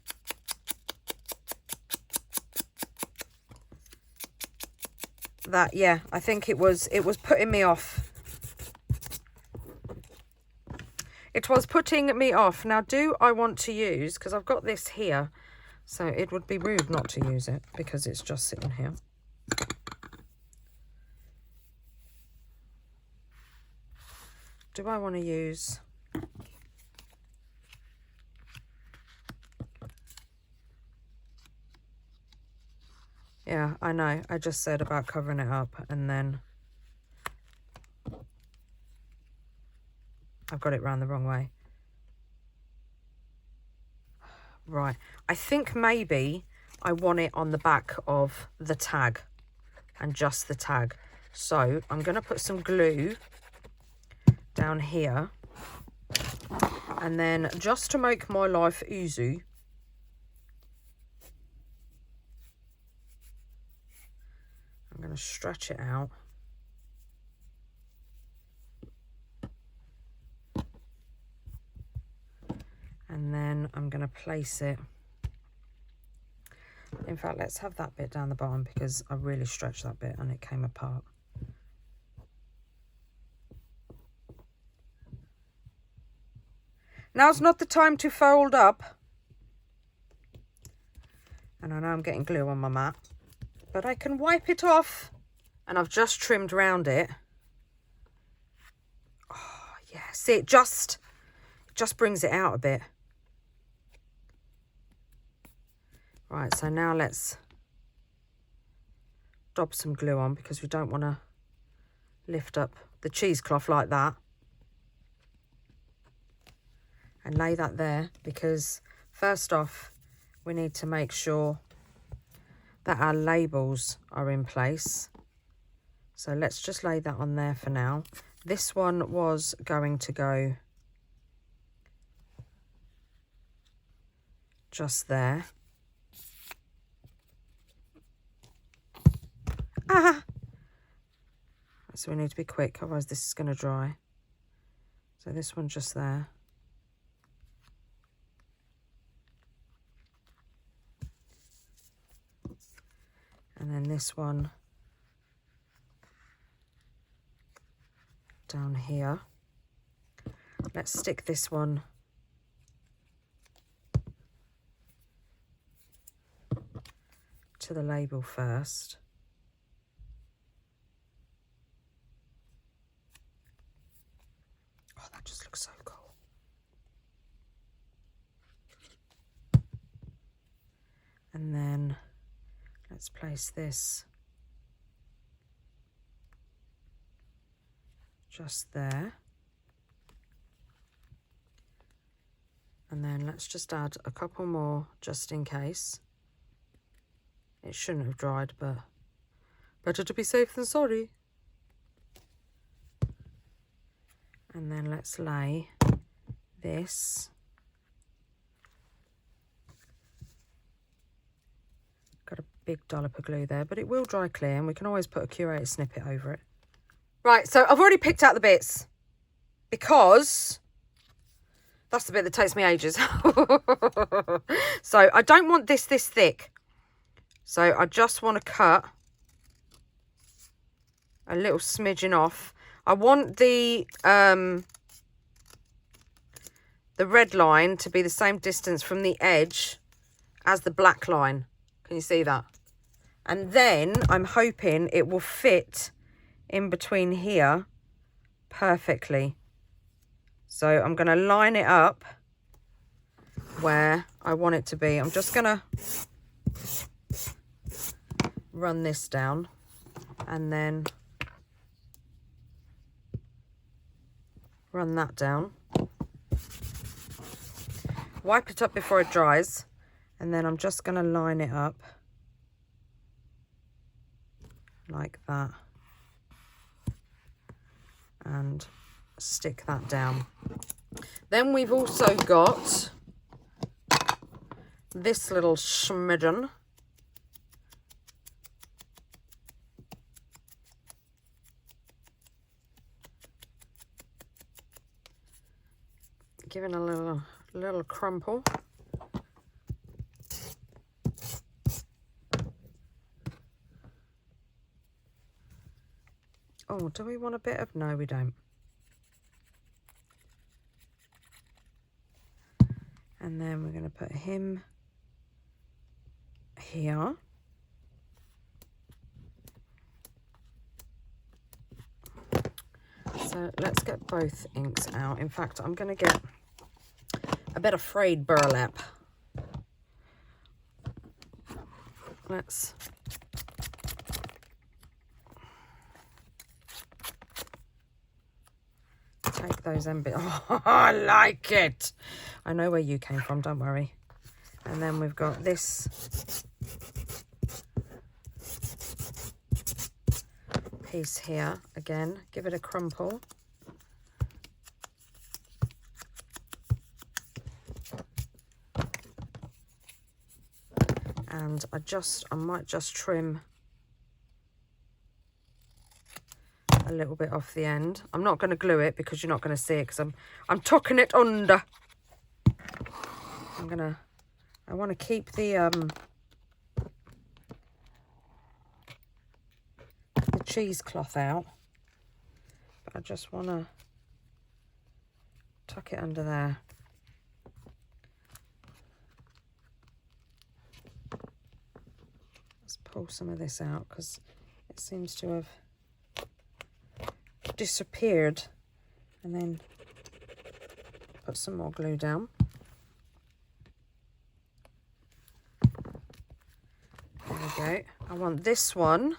that, yeah, I think it was putting me off. It was putting me off. Now, do I want to use, because I've got this here, so it would be rude not to use it because it's just sitting here. Do I want to use... Yeah, I know. I just said about covering it up and then I've got it round the wrong way. Right. I think maybe I want it on the back of the tag and just the tag. So I'm going to put some glue down here. And then just to make my life easy, I'm going to stretch it out. And then I'm going to place it. In fact, let's have that bit down the bottom because I really stretched that bit and it came apart. Now's not the time to fold up. And I know I'm getting glue on my mat, but I can wipe it off. And I've just trimmed round it. Oh, yeah. See, it just brings it out a bit. Right, so now let's dob some glue on because we don't want to lift up the cheesecloth like that. And lay that there because first off, we need to make sure that our labels are in place. So let's just lay that on there for now. This one was going to go just there. Ah! So we need to be quick, otherwise this is going to dry. So this one just there. And then this one down here. Let's stick this one to the label first. Oh, that just looks so cool. And then let's place this just there. And then let's just add a couple more just in case. It shouldn't have dried, but better to be safe than sorry. And then let's lay this. Got a big dollop of glue there, but it will dry clear and we can always put a curator snippet over it. Right, so I've already picked out the bits because that's the bit that takes me ages. So I don't want this thick. So I just want to cut a little smidgen off. I want the red line to be the same distance from the edge as the black line. Can you see that? And then I'm hoping it will fit in between here perfectly. So I'm going to line it up where I want it to be. I'm just going to run this down and then run that down. Wipe it up before it dries, and then I'm just going to line it up like that and stick that down. Then we've also got this little smidgen. Giving a little crumple. Oh, do we want a bit of? No, we don't. And then we're going to put him here. So let's get both inks out. In fact, I'm going to get a bit of frayed burlap. Let's take those and bit. Oh, I like it. I know where you came from, don't worry. And then we've got this piece here. Again, give it a crumple. And I might just trim a little bit off the end. I'm not going to glue it because you're not going to see it because I'm tucking it under. I want to keep the cheesecloth out, but I just want to tuck it under there. Let's pull some of this out because it seems to have disappeared, and then put some more glue down. There we go. I want this one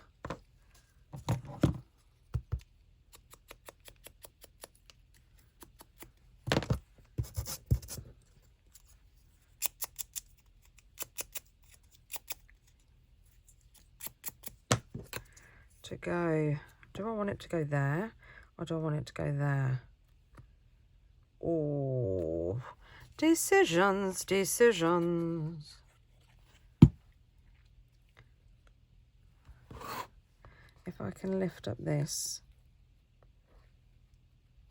to go. Do I want it to go there or do I want it to go there? Oh, decisions. If I can lift up this,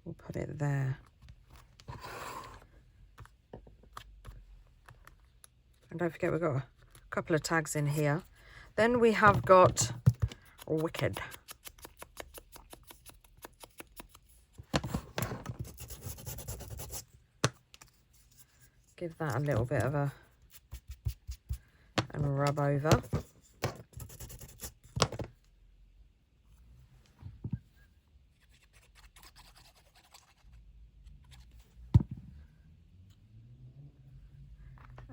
we'll put it there. And don't forget, we've got a couple of tags in here. Then we have got Wicked. Give that a little bit of a rub over.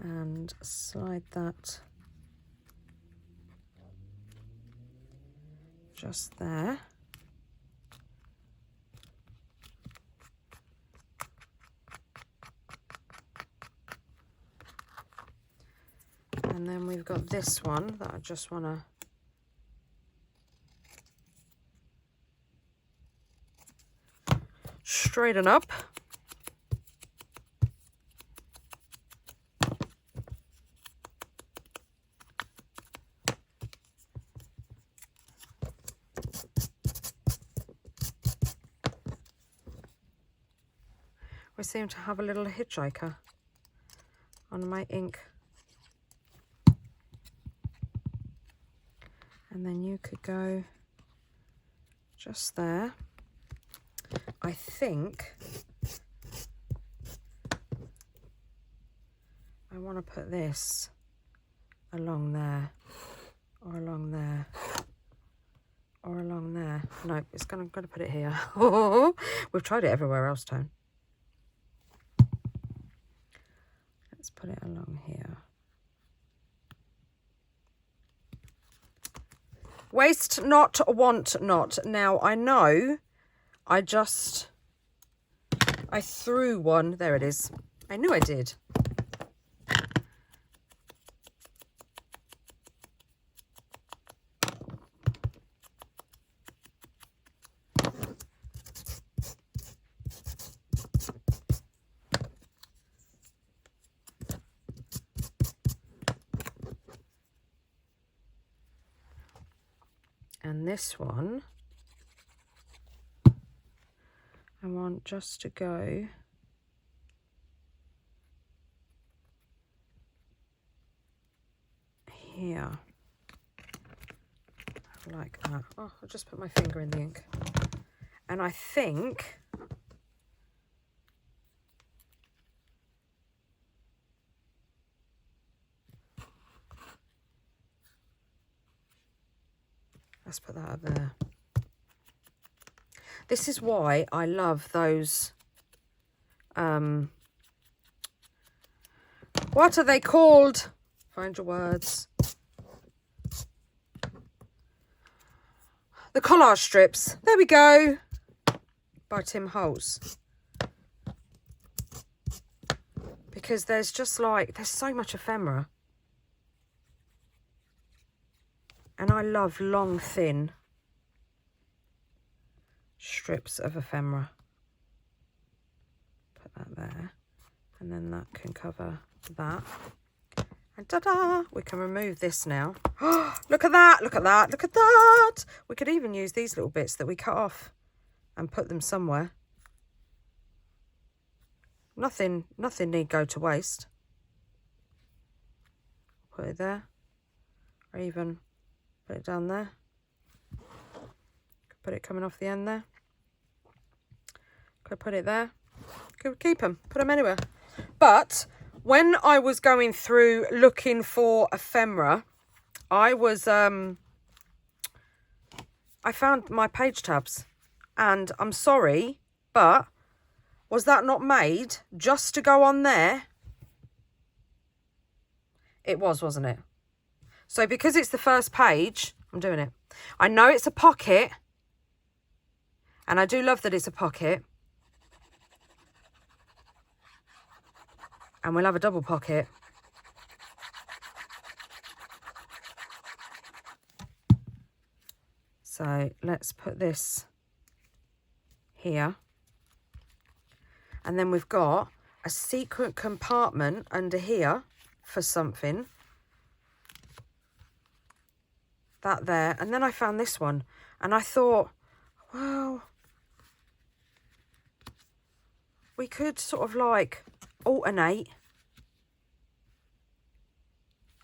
And slide that just there. And then we've got this one that I just want to straighten up. We seem to have a little hitchhiker on my ink. And then you could go just there. I think I want to put this along there, or along there, or along there. No, it's gonna put it here. We've tried it everywhere else, Tone. Let's put it along here. Waste not, want not. Now, I know I threw one. There it is. I knew I did. And this one, I want just to go here, like that. Oh, I'll just put my finger in the ink. And I think let's put that up there. This is why I love those, what are they called? Find your words. The collage strips. There we go. By Tim Holtz. Because there's just like, there's so much ephemera. And I love long, thin strips of ephemera. Put that there. And then that can cover that. And ta-da! We can remove this now. Look at that! Look at that! Look at that! We could even use these little bits that we cut off and put them somewhere. Nothing need go to waste. Put it there. Or even put it down there. Could put it coming off the end there. Could put it there. Could keep them. Put them anywhere. But when I was going through looking for ephemera, I was I found my page tabs, and I'm sorry, but was that not made just to go on there? It was, wasn't it? So because it's the first page, I'm doing it. I know it's a pocket, and I do love that it's a pocket. And we'll have a double pocket. So let's put this here. And then we've got a secret compartment under here for something. That there. And then I found this one. And I thought, well, we could sort of like alternate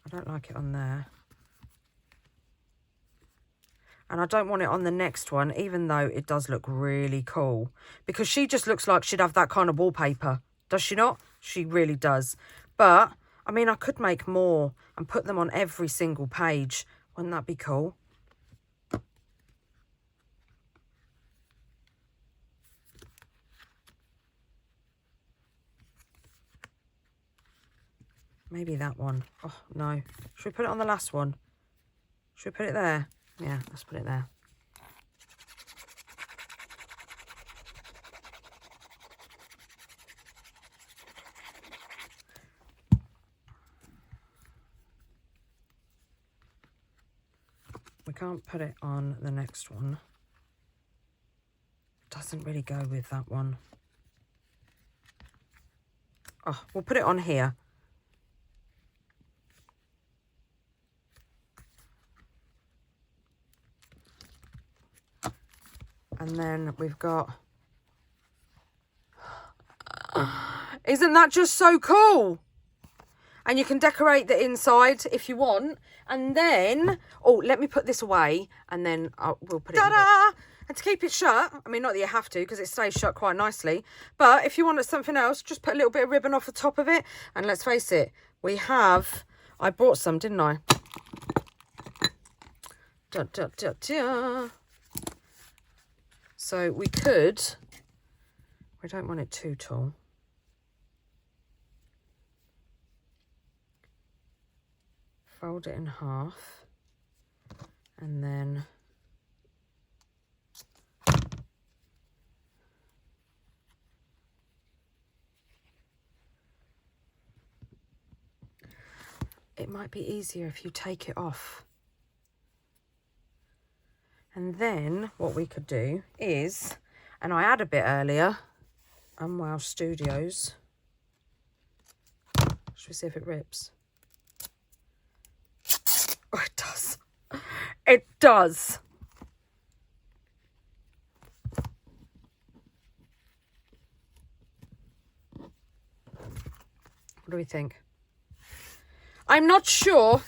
I don't like it on there. And I don't want it on the next one, even though it does look really cool. Because she just looks like she'd have that kind of wallpaper. Does she not? She really does. But, I mean, I could make more and put them on every single page. Wouldn't that be cool? Maybe that one. Oh, no. Should we put it on the last one? Should we put it there? Yeah, let's put it there. We can't put it on the next one. Doesn't really go with that one. Oh, we'll put it on here. And then we've got... Isn't that just so cool? And you can decorate the inside if you want. And then... Oh, let me put this away. And then we'll put it Ta-da! And to keep it shut, I mean, not that you have to, because it stays shut quite nicely. But if you wanted something else, just put a little bit of ribbon off the top of it. And let's face it, we have... I brought some, didn't I? Da, da, da, da. So we could... We don't want it too tall. Fold it in half. And then... It might be easier if you take it off. And then what we could do is, and I had a bit earlier, Wow Studios. Should we see if it rips? Oh, it does. It does. What do we think? I'm not sure.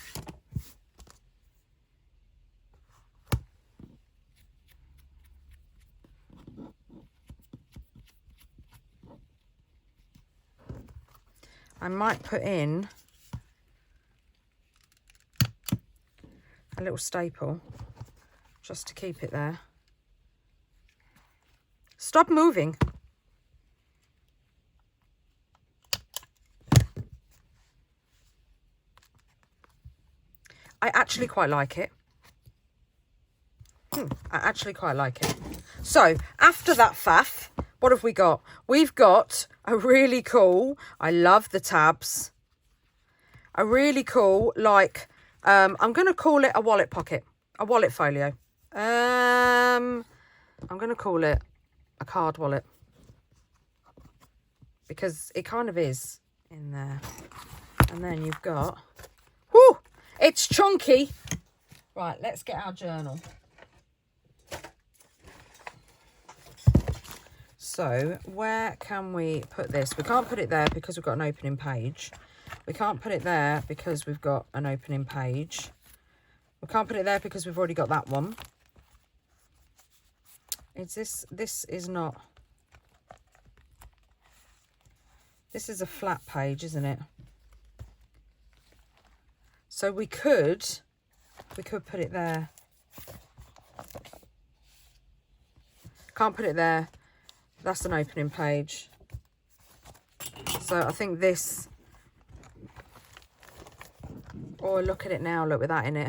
I might put in a little staple just to keep it there. Stop moving. I actually quite like it. I actually quite like it. So, after that faff, what have we got? We've got a really cool, I love the tabs, a really cool, like, I'm going to call it a wallet pocket, a wallet folio. I'm going to call it a card wallet, because it kind of is in there. And then you've got, whoo, it's chunky. Right, let's get our journal. So where can we put this? We can't put it there because we've got an opening page. We can't put it there because we've got an opening page. We can't put it there because we've already got that one. This is not. This is a flat page, isn't it? So we could put it there. Can't put it there. That's an opening page. So I think this... Oh, look at it now. Look with that in it.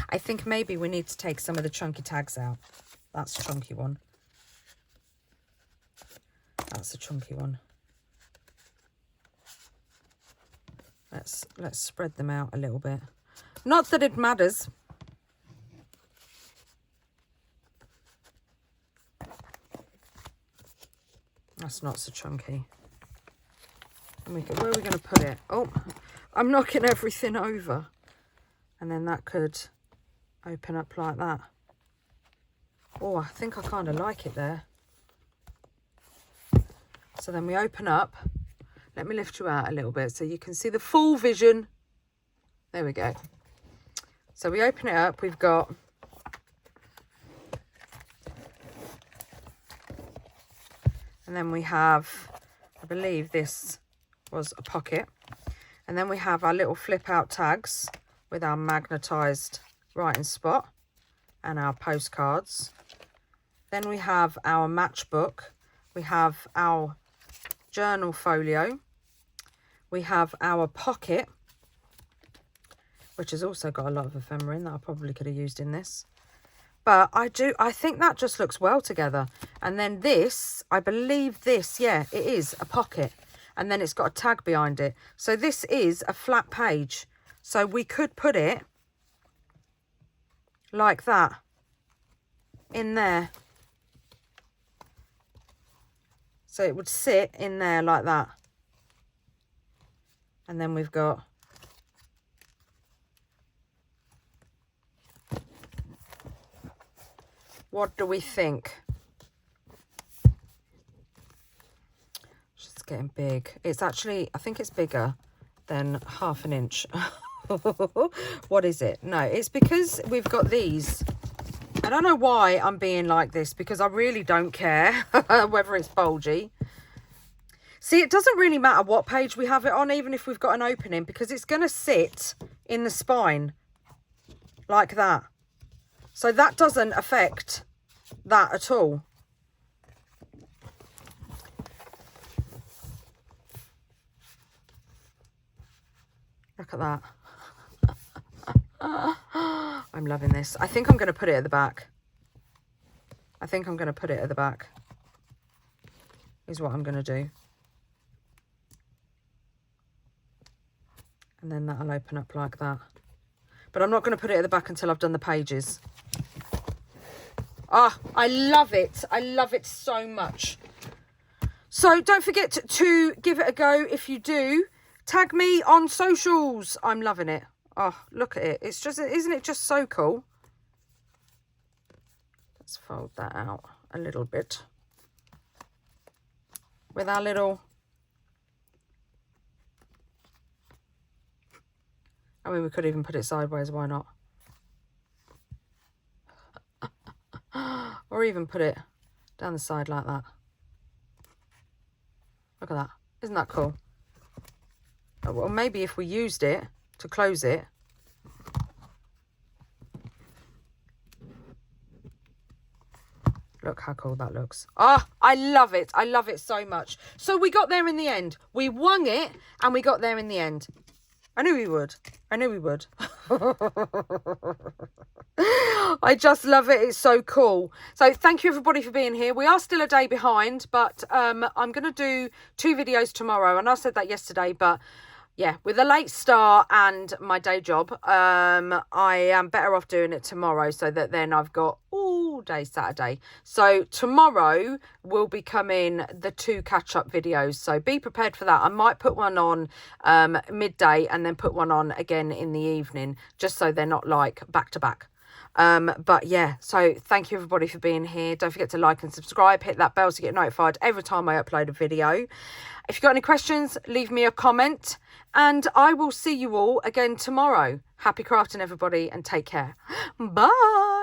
I think maybe we need to take some of the chunky tags out. That's a chunky one. That's a chunky one. Let's spread them out a little bit. Not that it matters. That's not so chunky. And where are we going to put it? Oh, I'm knocking everything over. And then that could open up like that. Oh, I think I kind of like it there. So then we open up. Let me lift you out a little bit so you can see the full vision. There we go. So we open it up. We've got and then we have, I believe this was a pocket. And then we have our little flip out tags with our magnetised writing spot and our postcards. Then we have our matchbook. We have our journal folio. We have our pocket, which has also got a lot of ephemera in that I probably could have used in this. But I think that just looks well together. And then this, I believe this, yeah, it is a pocket. And then it's got a tag behind it. So this is a flat page. So we could put it like that in there. So it would sit in there like that. And then we've got what do we think? It's getting big. It's actually, I think it's bigger than 1/2 inch. What is it? No, it's because we've got these. I don't know why I'm being like this, because I really don't care whether it's bulgy. See, it doesn't really matter what page we have it on, even if we've got an opening, because it's going to sit in the spine like that. So that doesn't affect that at all. Look at that. I'm loving this. I think I'm going to put it at the back. I think I'm going to put it at the back. Is what I'm going to do. And then that'll open up like that. But I'm not going to put it at the back until I've done the pages. Ah, I love it. I love it so much. So don't forget to give it a go. If you do, tag me on socials. I'm loving it. Oh, look at it. It's just, isn't it just so cool? Let's fold that out a little bit. With our little... I mean, we could even put it sideways. Why not? Or even put it down the side like that. Look at that. Isn't that cool? Oh, well, maybe if we used it to close it. Look how cool that looks. Ah, I love it. I love it so much. So we got there in the end. We wung it and we got there in the end. I knew we would. I knew we would. I just love it. It's so cool. So thank you everybody for being here. We are still a day behind, but I'm going to do 2 videos tomorrow. And I said that yesterday, but yeah, with a late start and my day job, I am better off doing it tomorrow so that then I've got all day Saturday. So tomorrow will be coming the 2 catch-up videos. So be prepared for that. I might put one on midday and then put one on again in the evening, just so they're not like back to back. But yeah, so thank you everybody for being here. Don't forget to like and subscribe, hit that bell to get notified every time I upload a video. If you've got any questions, leave me a comment and I will see you all again tomorrow. Happy crafting everybody and take care. Bye.